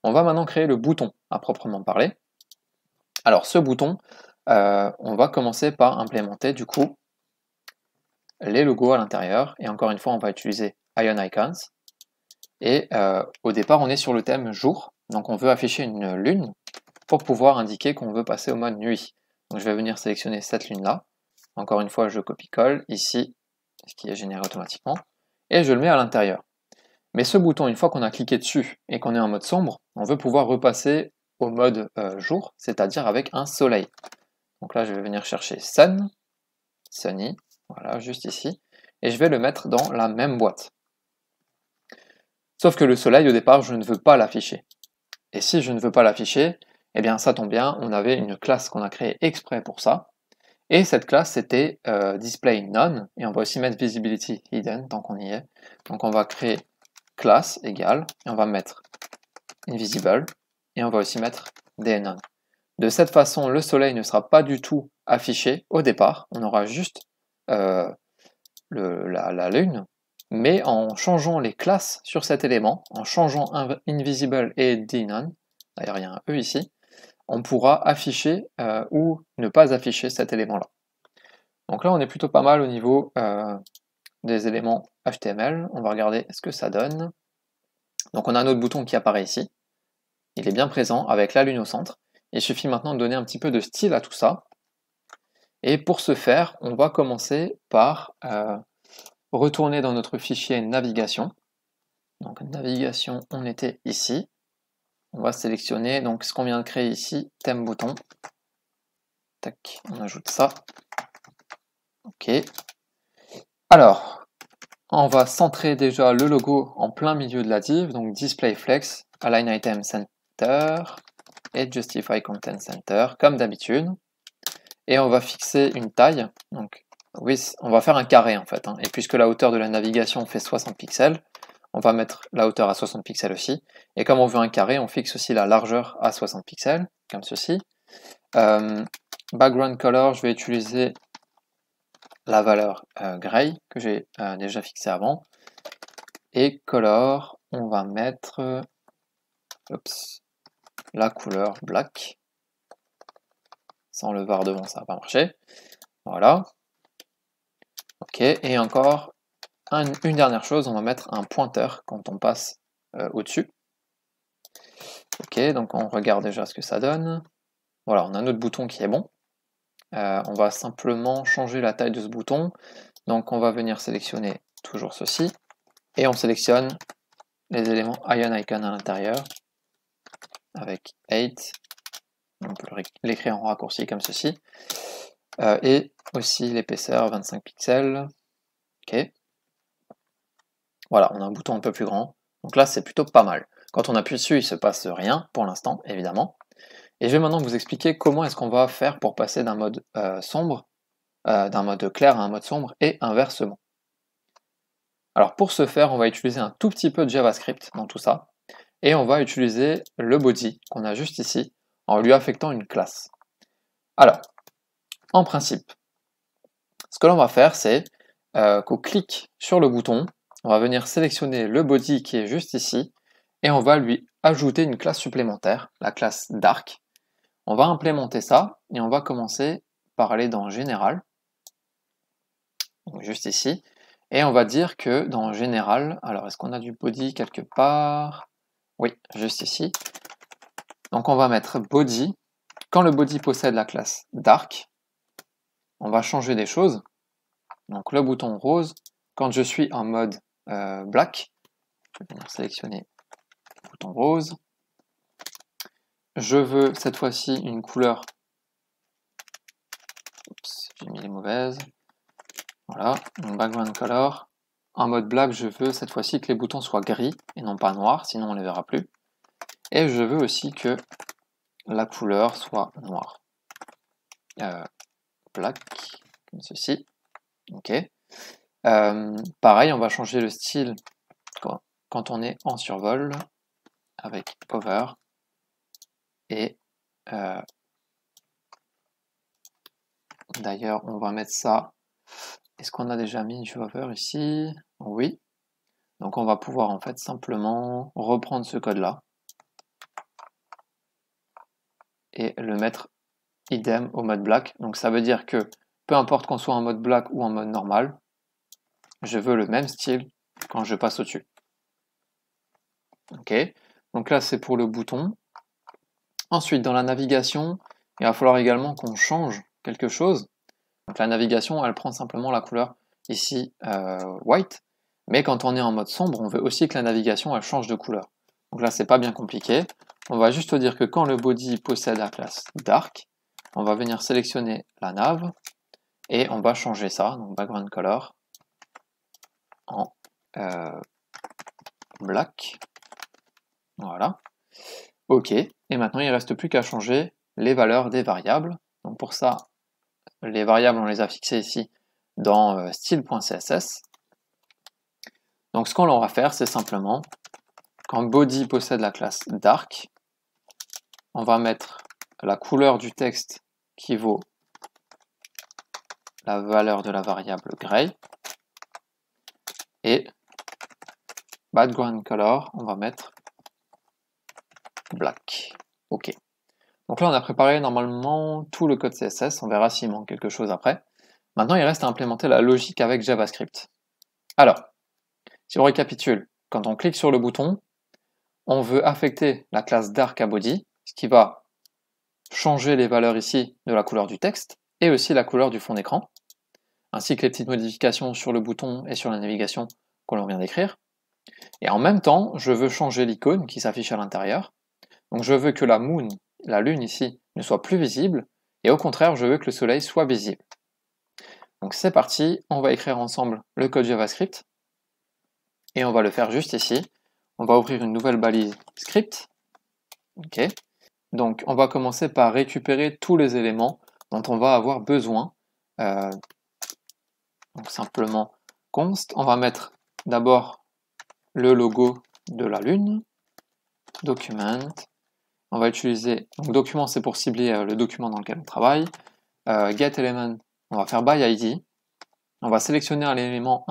On va maintenant créer le bouton à proprement parler. Alors ce bouton, on va commencer par implémenter du coup les logos à l'intérieur, et encore une fois on va utiliser Ion Icons, et au départ on est sur le thème jour, donc on veut afficher une lune pour pouvoir indiquer qu'on veut passer au mode nuit. Donc je vais venir sélectionner cette lune là, encore une fois je copie-colle ici, ce qui est généré automatiquement, et je le mets à l'intérieur. Mais ce bouton, une fois qu'on a cliqué dessus et qu'on est en mode sombre, on veut pouvoir repasser au mode jour, c'est-à-dire avec un soleil. Donc là, je vais venir chercher Sun, Sunny, voilà, juste ici, et je vais le mettre dans la même boîte. Sauf que le soleil, au départ, je ne veux pas l'afficher. Et si je ne veux pas l'afficher, eh bien ça tombe bien, on avait une classe qu'on a créée exprès pour ça, et cette classe c'était display none, et on va aussi mettre visibility hidden tant qu'on y est. Donc on va créer classe égale, et on va mettre invisible, et on va aussi mettre dnone. De cette façon, le soleil ne sera pas du tout affiché au départ, on aura juste la lune, mais en changeant les classes sur cet élément, en changeant invisible et dnone, d'ailleurs il y a un E ici, on pourra afficher ou ne pas afficher cet élément-là. Donc là on est plutôt pas mal au niveau des éléments HTML, on va regarder ce que ça donne. Donc on a notre bouton qui apparaît ici, il est bien présent avec la lune au centre. Il suffit maintenant de donner un petit peu de style à tout ça. Et pour ce faire, on va commencer par retourner dans notre fichier navigation. Donc navigation, on était ici. On va sélectionner donc ce qu'on vient de créer ici, thème bouton. Tac, on ajoute ça. Ok. Alors, on va centrer déjà le logo en plein milieu de la div, donc display flex, align item center et justify content center comme d'habitude. Et on va fixer une taille, donc oui, on va faire un carré en fait, hein. Et puisque la hauteur de la navigation fait 60 pixels, on va mettre la hauteur à 60 pixels aussi, et comme on veut un carré, on fixe aussi la largeur à 60 pixels, comme ceci. Background color, je vais utiliser la valeur gray, que j'ai déjà fixée avant, et color, on va mettre la couleur black. Sans le var devant, ça va pas marcher. Voilà. Ok, et encore une dernière chose, on va mettre un pointeur quand on passe au-dessus. Ok, donc on regarde déjà ce que ça donne. Voilà, on a notre bouton qui est bon. On va simplement changer la taille de ce bouton. Donc on va venir sélectionner toujours ceci. Et on sélectionne les éléments Ion Icon à l'intérieur. Avec 8. On peut l'écrire en raccourci comme ceci. Et aussi l'épaisseur 25 pixels. Ok. Voilà, on a un bouton un peu plus grand. Donc là, c'est plutôt pas mal. Quand on appuie dessus, il ne se passe rien pour l'instant, évidemment. Et je vais maintenant vous expliquer comment est-ce qu'on va faire pour passer d'un mode sombre, d'un mode clair à un mode sombre, et inversement. Alors pour ce faire, on va utiliser un tout petit peu de JavaScript dans tout ça, et on va utiliser le body qu'on a juste ici, en lui affectant une classe. Alors, en principe, ce que l'on va faire, c'est qu'on clique sur le bouton, on va venir sélectionner le body qui est juste ici, et on va lui ajouter une classe supplémentaire, la classe Dark. On va implémenter ça, et on va commencer par aller dans Général, donc juste ici, et on va dire que dans Général, alors est-ce qu'on a du body quelque part? Oui, juste ici. Donc on va mettre body. Quand le body possède la classe Dark, on va changer des choses. Donc le bouton rose, quand je suis en mode black, je vais venir sélectionner le bouton rose. Je veux cette fois-ci une couleur. Oups, j'ai mis les mauvaises. Voilà, mon background color. En mode black, je veux cette fois-ci que les boutons soient gris et non pas noirs, sinon on ne les verra plus. Et je veux aussi que la couleur soit noire. Black, comme ceci. Ok. Pareil, on va changer le style quand on est en survol avec hover. Et d'ailleurs, on va mettre ça. Est-ce qu'on a déjà mis du hover ici? Oui. Donc on va pouvoir en fait simplement reprendre ce code-là et le mettre idem au mode black. Donc ça veut dire que peu importe qu'on soit en mode black ou en mode normal, je veux le même style quand je passe au-dessus. Ok. Donc là c'est pour le bouton. Ensuite dans la navigation, il va falloir également qu'on change quelque chose. Donc la navigation, elle prend simplement la couleur ici white, mais quand on est en mode sombre, on veut aussi que la navigation elle change de couleur. Donc là, c'est pas bien compliqué. On va juste dire que quand le body possède la classe dark, on va venir sélectionner la nav et on va changer ça, donc background color en black. Voilà. Ok. Et maintenant, il ne reste plus qu'à changer les valeurs des variables. Donc pour ça, les variables, on les a fixées ici dans style.css. Donc ce qu'on va faire, c'est simplement, quand body possède la classe dark, on va mettre la couleur du texte qui vaut la valeur de la variable gray, et background color, on va mettre black. Ok. Donc là, on a préparé normalement tout le code CSS, on verra s'il manque quelque chose après. Maintenant, il reste à implémenter la logique avec JavaScript. Alors, si on récapitule, quand on clique sur le bouton, on veut affecter la classe dark à body, ce qui va changer les valeurs ici de la couleur du texte, et aussi la couleur du fond d'écran, ainsi que les petites modifications sur le bouton et sur la navigation qu'on vient d'écrire. Et en même temps, je veux changer l'icône qui s'affiche à l'intérieur. Donc je veux que la moon, la lune ici, ne soit plus visible, et au contraire, je veux que le soleil soit visible. Donc c'est parti, on va écrire ensemble le code JavaScript, et on va le faire juste ici. On va ouvrir une nouvelle balise script. Ok. Donc on va commencer par récupérer tous les éléments dont on va avoir besoin. Donc simplement const, on va mettre d'abord le logo de la lune, document, on va utiliser, donc document c'est pour cibler le document dans lequel on travaille, getElement, on va faire byId, on va sélectionner un élément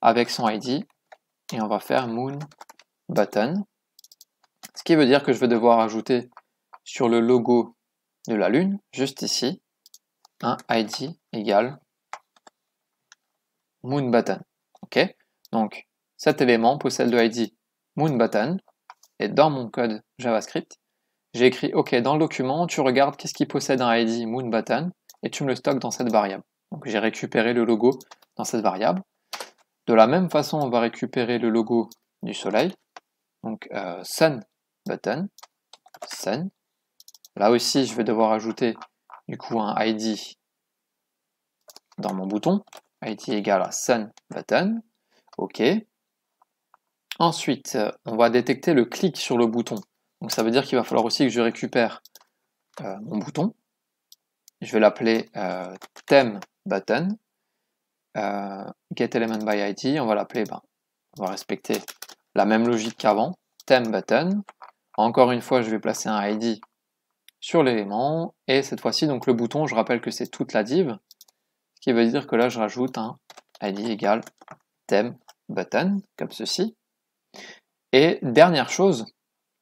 avec son ID, et on va faire moonButton, ce qui veut dire que je vais devoir ajouter sur le logo de la lune, juste ici, un ID égale moonButton. Ok. Donc cet élément possède le ID moonButton, et dans mon code JavaScript, j'ai écrit OK, dans le document, tu regardes qu'est-ce qui possède un ID moonButton, et tu me le stockes dans cette variable. Donc j'ai récupéré le logo dans cette variable. De la même façon, on va récupérer le logo du soleil, donc sunButton, sun. Là aussi, je vais devoir ajouter du coup un ID dans mon bouton, ID égale à sunButton. OK. Ensuite, on va détecter le clic sur le bouton. Donc ça veut dire qu'il va falloir aussi que je récupère mon bouton. Je vais l'appeler ThemeButton. getElementById, on va l'appeler, on va respecter la même logique qu'avant, ThemeButton. Encore une fois, je vais placer un ID sur l'élément, et cette fois-ci, donc le bouton, je rappelle que c'est toute la div, ce qui veut dire que là, je rajoute un ID égale ThemeButton, comme ceci. Et dernière chose,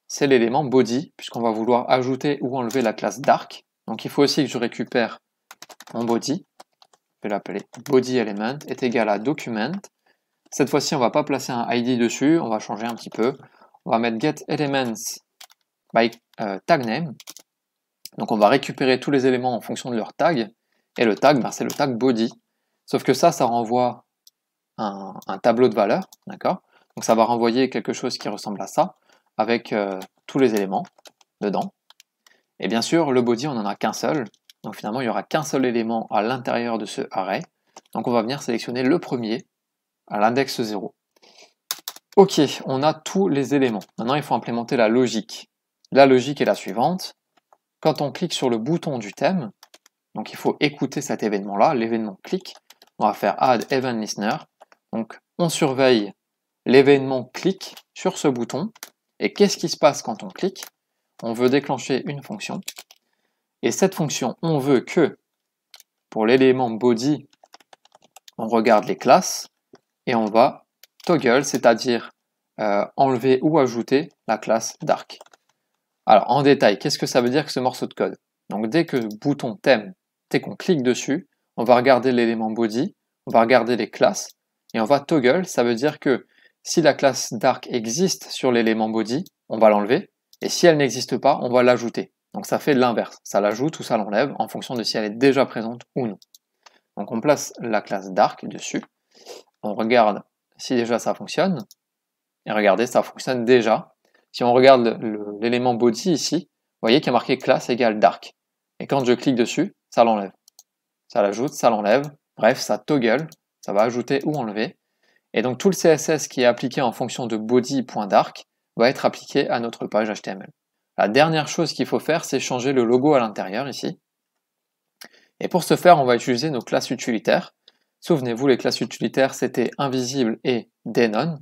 c'est l'élément body, puisqu'on va vouloir ajouter ou enlever la classe dark. Donc il faut aussi que je récupère mon body. Je vais l'appeler bodyElement est égal à document. Cette fois-ci, on ne va pas placer un ID dessus, on va changer un petit peu. On va mettre getElements by tagName. Donc on va récupérer tous les éléments en fonction de leur tag. Et le tag, c'est le tag body. Sauf que ça renvoie un tableau de valeurs, d'accord? Donc ça va renvoyer quelque chose qui ressemble à ça, avec tous les éléments dedans. Et bien sûr, le body, on n'en a qu'un seul. Donc finalement, il n'y aura qu'un seul élément à l'intérieur de ce array. Donc on va venir sélectionner le premier à l'index 0. Ok, on a tous les éléments. Maintenant, il faut implémenter la logique. La logique est la suivante. Quand on clique sur le bouton du thème, donc il faut écouter cet événement-là, l'événement click, on va faire add event listener. Donc on surveille l'événement click sur ce bouton. Et qu'est-ce qui se passe quand on clique? On veut déclencher une fonction. Et cette fonction, on veut que pour l'élément body, on regarde les classes et on va toggle, c'est-à-dire enlever ou ajouter la classe dark. Alors en détail, qu'est-ce que ça veut dire que ce morceau de code? Donc dès que le bouton thème, dès qu'on clique dessus, on va regarder l'élément body, on va regarder les classes et on va toggle, ça veut dire que si la classe dark existe sur l'élément body, on va l'enlever, et si elle n'existe pas, on va l'ajouter. Donc ça fait l'inverse, ça l'ajoute ou ça l'enlève en fonction de si elle est déjà présente ou non. Donc on place la classe dark dessus, on regarde si déjà ça fonctionne, et regardez, ça fonctionne déjà. Si on regarde l'élément body ici, vous voyez qu'il y a marqué classe égale dark. Et quand je clique dessus, ça l'enlève. Ça l'ajoute, ça l'enlève, bref, ça toggle, ça va ajouter ou enlever. Et donc tout le CSS qui est appliqué en fonction de body.dark va être appliqué à notre page HTML. La dernière chose qu'il faut faire, c'est changer le logo à l'intérieur ici. Et pour ce faire, on va utiliser nos classes utilitaires. Souvenez-vous, les classes utilitaires, c'était invisible et denon.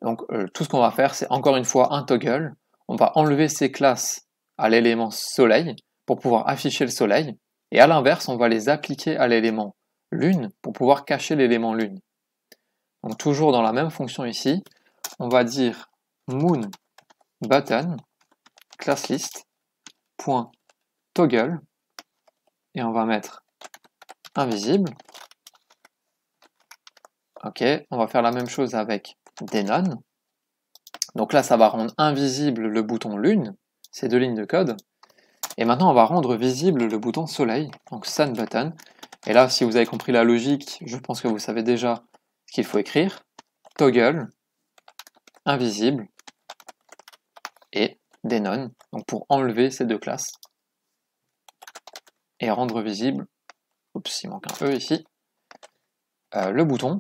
Donc tout ce qu'on va faire, c'est encore une fois un toggle. On va enlever ces classes à l'élément soleil pour pouvoir afficher le soleil. Et à l'inverse, on va les appliquer à l'élément lune pour pouvoir cacher l'élément lune. Donc toujours dans la même fonction ici, on va dire moon button classlist point toggle et on va mettre invisible. Ok, on va faire la même chose avec denon. Donc là, ça va rendre invisible le bouton lune, ces deux lignes de code. Et maintenant, on va rendre visible le bouton soleil, donc sun button. Et là, si vous avez compris la logique, je pense que vous savez déjà ce qu'il faut écrire. Toggle, invisible, et denon, donc pour enlever ces deux classes. Et rendre visible, oups, il manque un E ici, le bouton.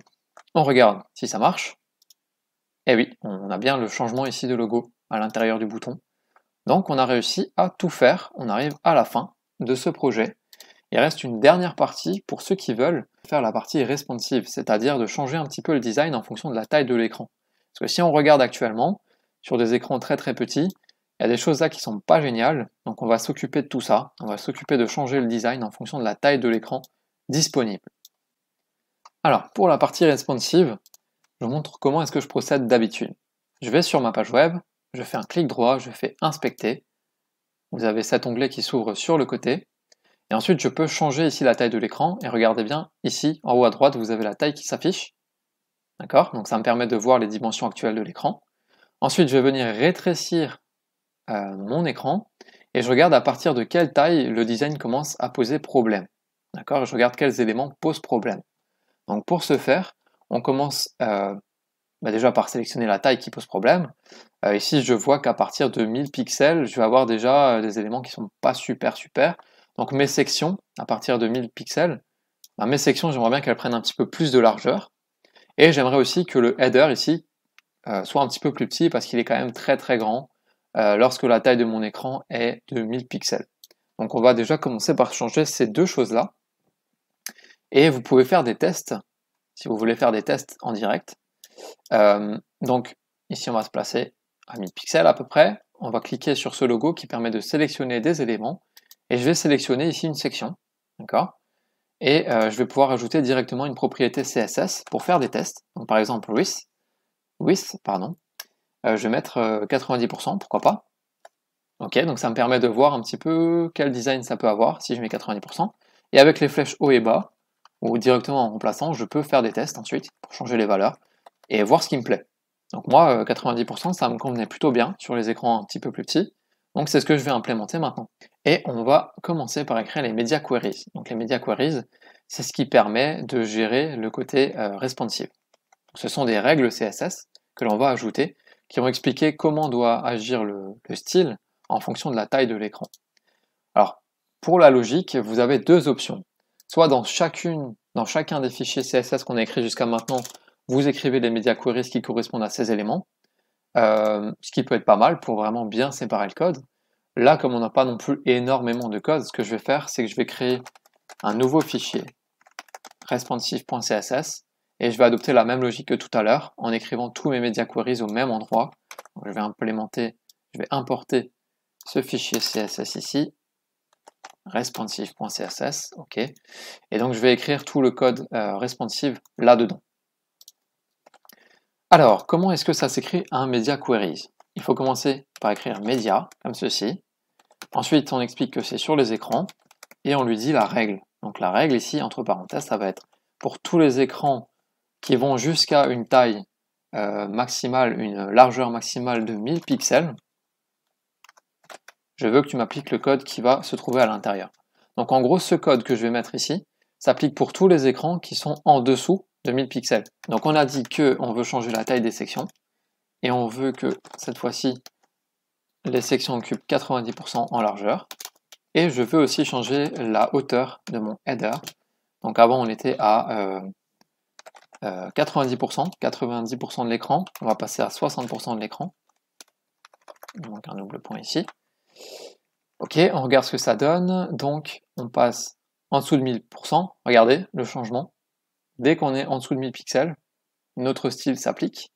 On regarde si ça marche. Et oui, on a bien le changement ici de logo à l'intérieur du bouton. Donc on a réussi à tout faire, on arrive à la fin de ce projet. Il reste une dernière partie pour ceux qui veulent faire la partie responsive, c'est-à-dire de changer un petit peu le design en fonction de la taille de l'écran. Parce que si on regarde actuellement, sur des écrans très très petits, il y a des choses là qui sont pas géniales, donc on va s'occuper de tout ça, on va s'occuper de changer le design en fonction de la taille de l'écran disponible. Alors, pour la partie responsive, je vous montre comment est-ce que je procède d'habitude. Je vais sur ma page web, je fais un clic droit, je fais inspecter. Vous avez cet onglet qui s'ouvre sur le côté. Et ensuite, je peux changer ici la taille de l'écran. Et regardez bien, ici, en haut à droite, vous avez la taille qui s'affiche. D'accord? Donc ça me permet de voir les dimensions actuelles de l'écran. Ensuite, je vais venir rétrécir mon écran. Et je regarde à partir de quelle taille le design commence à poser problème. D'accord? Je regarde quels éléments posent problème. Donc pour ce faire, on commence déjà par sélectionner la taille qui pose problème. Ici, je vois qu'à partir de 1000 pixels, je vais avoir déjà des éléments qui sont pas super. Donc mes sections, à partir de 1000 pixels, mes sections, j'aimerais bien qu'elles prennent un petit peu plus de largeur. Et j'aimerais aussi que le header ici soit un petit peu plus petit parce qu'il est quand même très très grand lorsque la taille de mon écran est de 1000 pixels. Donc on va déjà commencer par changer ces deux choses-là. Et vous pouvez faire des tests si vous voulez faire des tests en direct. Donc ici on va se placer à 1000 pixels à peu près. On va cliquer sur ce logo qui permet de sélectionner des éléments et je vais sélectionner ici une section, d'accord? Et je vais pouvoir ajouter directement une propriété CSS pour faire des tests. Donc par exemple width, pardon. Je vais mettre 90%, pourquoi pas. Ok, donc ça me permet de voir un petit peu quel design ça peut avoir si je mets 90%. Et avec les flèches haut et bas, ou directement en remplaçant, je peux faire des tests ensuite pour changer les valeurs et voir ce qui me plaît. Donc moi, 90%, ça me convenait plutôt bien sur les écrans un petit peu plus petits. Donc c'est ce que je vais implémenter maintenant. Et on va commencer par écrire les media queries. Donc les media queries, c'est ce qui permet de gérer le côté responsive. Ce sont des règles CSS que l'on va ajouter qui vont expliquer comment doit agir le style en fonction de la taille de l'écran. Alors, pour la logique, vous avez deux options. Soit dans chacun des fichiers CSS qu'on a écrits jusqu'à maintenant, vous écrivez les media queries qui correspondent à ces éléments, ce qui peut être pas mal pour vraiment bien séparer le code. Là, comme on n'a pas non plus énormément de code, ce que je vais faire, c'est que je vais créer un nouveau fichier responsive.css et je vais adopter la même logique que tout à l'heure en écrivant tous mes media queries au même endroit. Donc, je vais importer ce fichier CSS ici, responsive.css, ok. Et donc je vais écrire tout le code responsive là-dedans. Alors, comment est-ce que ça s'écrit un media queries? Il faut commencer par écrire media, comme ceci. Ensuite, on explique que c'est sur les écrans, et on lui dit la règle. Donc la règle ici, entre parenthèses, ça va être pour tous les écrans qui vont jusqu'à une taille maximale, une largeur maximale de 1000 pixels, je veux que tu m'appliques le code qui va se trouver à l'intérieur. Donc en gros, ce code que je vais mettre ici s'applique pour tous les écrans qui sont en dessous de 1000 pixels. Donc on a dit qu'on veut changer la taille des sections, et on veut que cette fois-ci, les sections occupent 90% en largeur, et je veux aussi changer la hauteur de mon header. Donc avant on était à 90%, 90% de l'écran, on va passer à 60% de l'écran. Il manque un double point ici. Ok, on regarde ce que ça donne. Donc, on passe en dessous de 1000%. Regardez le changement. Dès qu'on est en dessous de 1000 pixels, notre style s'applique.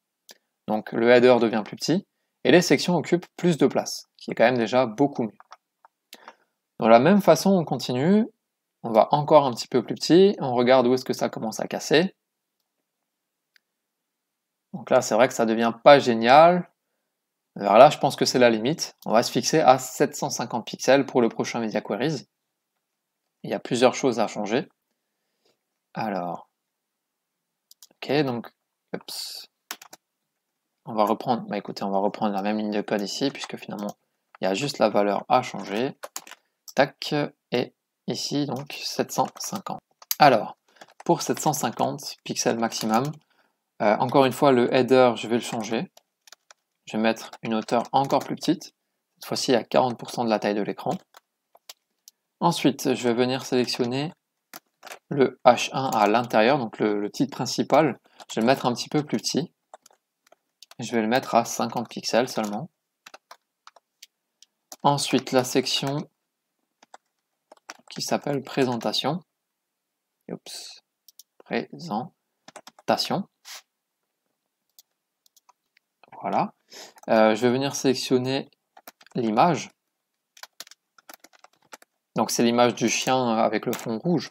Donc, le header devient plus petit. Et les sections occupent plus de place, qui est quand même déjà beaucoup mieux. De la même façon, on continue. On va encore un petit peu plus petit. On regarde où est-ce que ça commence à casser. Donc là, c'est vrai que ça devient pas génial. Alors là, je pense que c'est la limite. On va se fixer à 750 pixels pour le prochain Media Queries. Il y a plusieurs choses à changer. Alors, ok, donc, on va reprendre, écoutez, on va reprendre la même ligne de code ici, puisque finalement, il y a juste la valeur à changer. Tac, et ici, donc, 750. Alors, pour 750 pixels maximum, encore une fois, le header, je vais le changer. Je vais mettre une hauteur encore plus petite, cette fois-ci à 40% de la taille de l'écran. Ensuite, je vais venir sélectionner le H1 à l'intérieur, donc le titre principal. Je vais le mettre un petit peu plus petit. Je vais le mettre à 50 pixels seulement. Ensuite, la section qui s'appelle présentation. Oups, présentation. Voilà. Je vais venir sélectionner l'image. Donc c'est l'image du chien avec le fond rouge.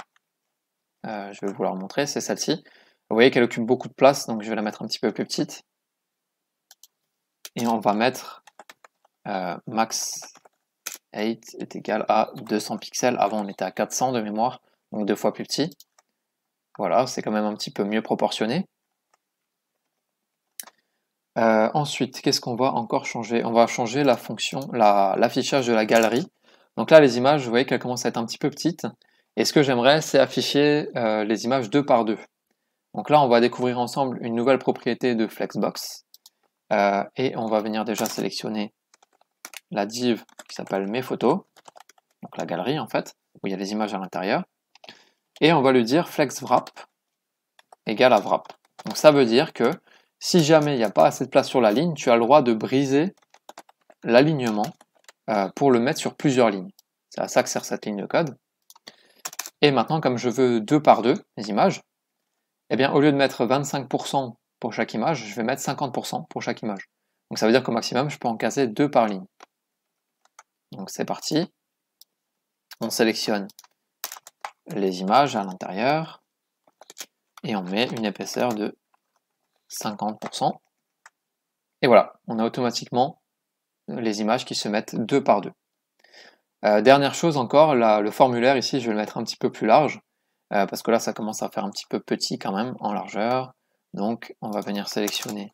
Je vais vous la remontrer, c'est celle-ci. Vous voyez qu'elle occupe beaucoup de place, donc je vais la mettre un petit peu plus petite. Et on va mettre max 8 est égal à 200 pixels. Avant on était à 400 de mémoire, donc 2 fois plus petit. Voilà, c'est quand même un petit peu mieux proportionné. Ensuite, qu'est-ce qu'on va encore changer? On va changer la fonction, l'affichage de la galerie. Donc là, les images, vous voyez qu'elles commencent à être un petit peu petites. Et ce que j'aimerais, c'est afficher les images 2 par 2. Donc là, on va découvrir ensemble une nouvelle propriété de Flexbox. Et on va venir déjà sélectionner la div qui s'appelle Mes photos. Donc la galerie, en fait, où il y a les images à l'intérieur. Et on va lui dire FlexWrap égale à wrap. Donc ça veut dire que si jamais il n'y a pas assez de place sur la ligne, tu as le droit de briser l'alignement pour le mettre sur plusieurs lignes. C'est à ça que sert cette ligne de code. Et maintenant, comme je veux 2 par 2 les images, eh bien, au lieu de mettre 25% pour chaque image, je vais mettre 50% pour chaque image. Donc ça veut dire qu'au maximum, je peux en caser 2 par ligne. Donc c'est parti. On sélectionne les images à l'intérieur et on met une épaisseur de 50%. Et voilà, on a automatiquement les images qui se mettent 2 par 2. Dernière chose encore, le formulaire ici, je vais le mettre un petit peu plus large, parce que là, ça commence à faire un petit peu petit quand même en largeur. Donc, on va venir sélectionner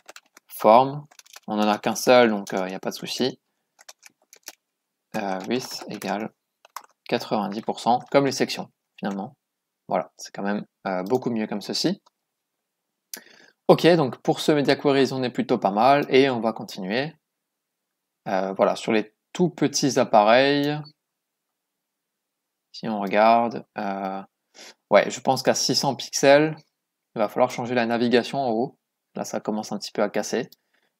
forme. On n'en a qu'un seul, donc il n'y a pas de souci. Width égale 90%, comme les sections, finalement. Voilà, c'est quand même beaucoup mieux comme ceci. Ok, donc pour ce Media Queries, on est plutôt pas mal, et on va continuer. Voilà, sur les tout petits appareils, si on regarde, ouais, je pense qu'à 600 pixels, il va falloir changer la navigation en haut. Là, ça commence un petit peu à casser.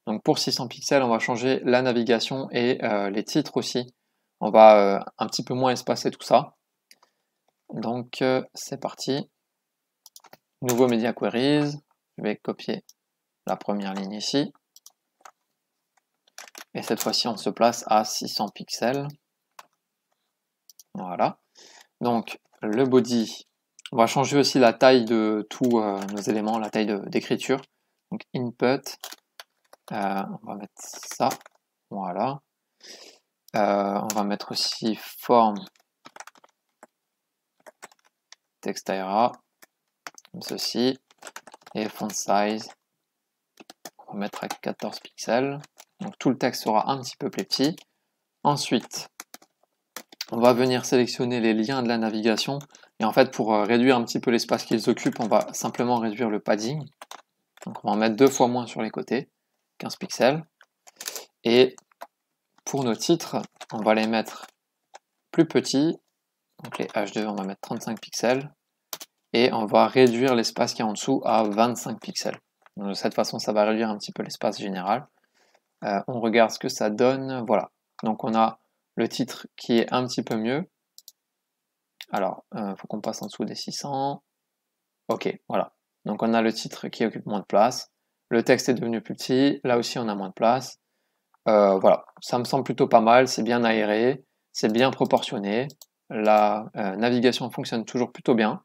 Donc pour 600 pixels, on va changer la navigation et les titres aussi. On va un petit peu moins espacer tout ça. Donc c'est parti. Nouveau Media Queries. Je vais copier la première ligne ici. Et cette fois-ci, on se place à 600 pixels. Voilà. Donc le body, on va changer aussi la taille de tous nos éléments, la taille d'écriture. Donc input, on va mettre ça, voilà. On va mettre aussi forme text era, comme ceci, et font size, on va mettre à 14 pixels. Donc tout le texte sera un petit peu plus petit. Ensuite, on va venir sélectionner les liens de la navigation. Et en fait, pour réduire un petit peu l'espace qu'ils occupent, on va simplement réduire le padding. Donc on va en mettre 2 fois moins sur les côtés, 15 pixels. Et pour nos titres, on va les mettre plus petits. Donc les H2, on va mettre 35 pixels. Et on va réduire l'espace qui est en dessous à 25 pixels. Donc de cette façon, ça va réduire un petit peu l'espace général. On regarde ce que ça donne. Voilà. Donc on a le titre qui est un petit peu mieux. Alors, il faut qu'on passe en dessous des 600. Ok, voilà. Donc on a le titre qui occupe moins de place. Le texte est devenu plus petit. Là aussi, on a moins de place. Voilà, ça me semble plutôt pas mal. C'est bien aéré, c'est bien proportionné. La navigation fonctionne toujours plutôt bien.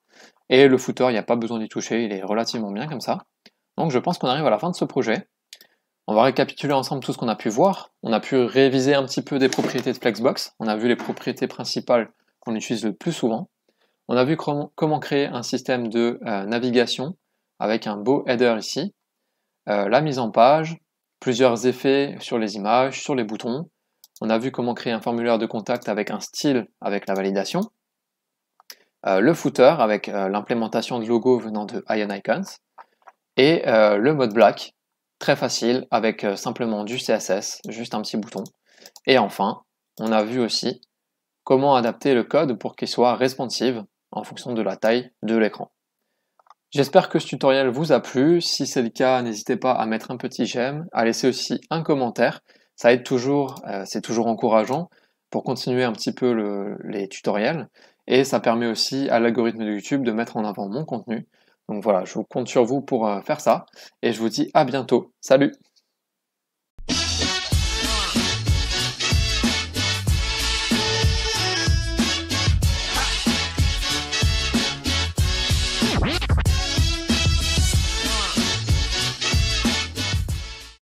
Et le footer, il n'y a pas besoin d'y toucher. Il est relativement bien comme ça. Donc je pense qu'on arrive à la fin de ce projet. On va récapituler ensemble tout ce qu'on a pu voir. On a pu réviser un petit peu des propriétés de Flexbox. On a vu les propriétés principales qu'on utilise le plus souvent. On a vu comment créer un système de navigation avec un beau header ici. La mise en page, plusieurs effets sur les images, sur les boutons. On a vu comment créer un formulaire de contact avec un style avec la validation. Le footer avec l'implémentation de logo venant de Ion Icons. Et le mode black, très facile, avec simplement du CSS, juste un petit bouton. Et enfin, on a vu aussi comment adapter le code pour qu'il soit responsive en fonction de la taille de l'écran. J'espère que ce tutoriel vous a plu. Si c'est le cas, n'hésitez pas à mettre un petit j'aime, à laisser aussi un commentaire. Ça aide toujours, c'est toujours encourageant pour continuer un petit peu les tutoriels. Et ça permet aussi à l'algorithme de YouTube de mettre en avant mon contenu. Donc voilà, je compte sur vous pour faire ça. Et je vous dis à bientôt. Salut!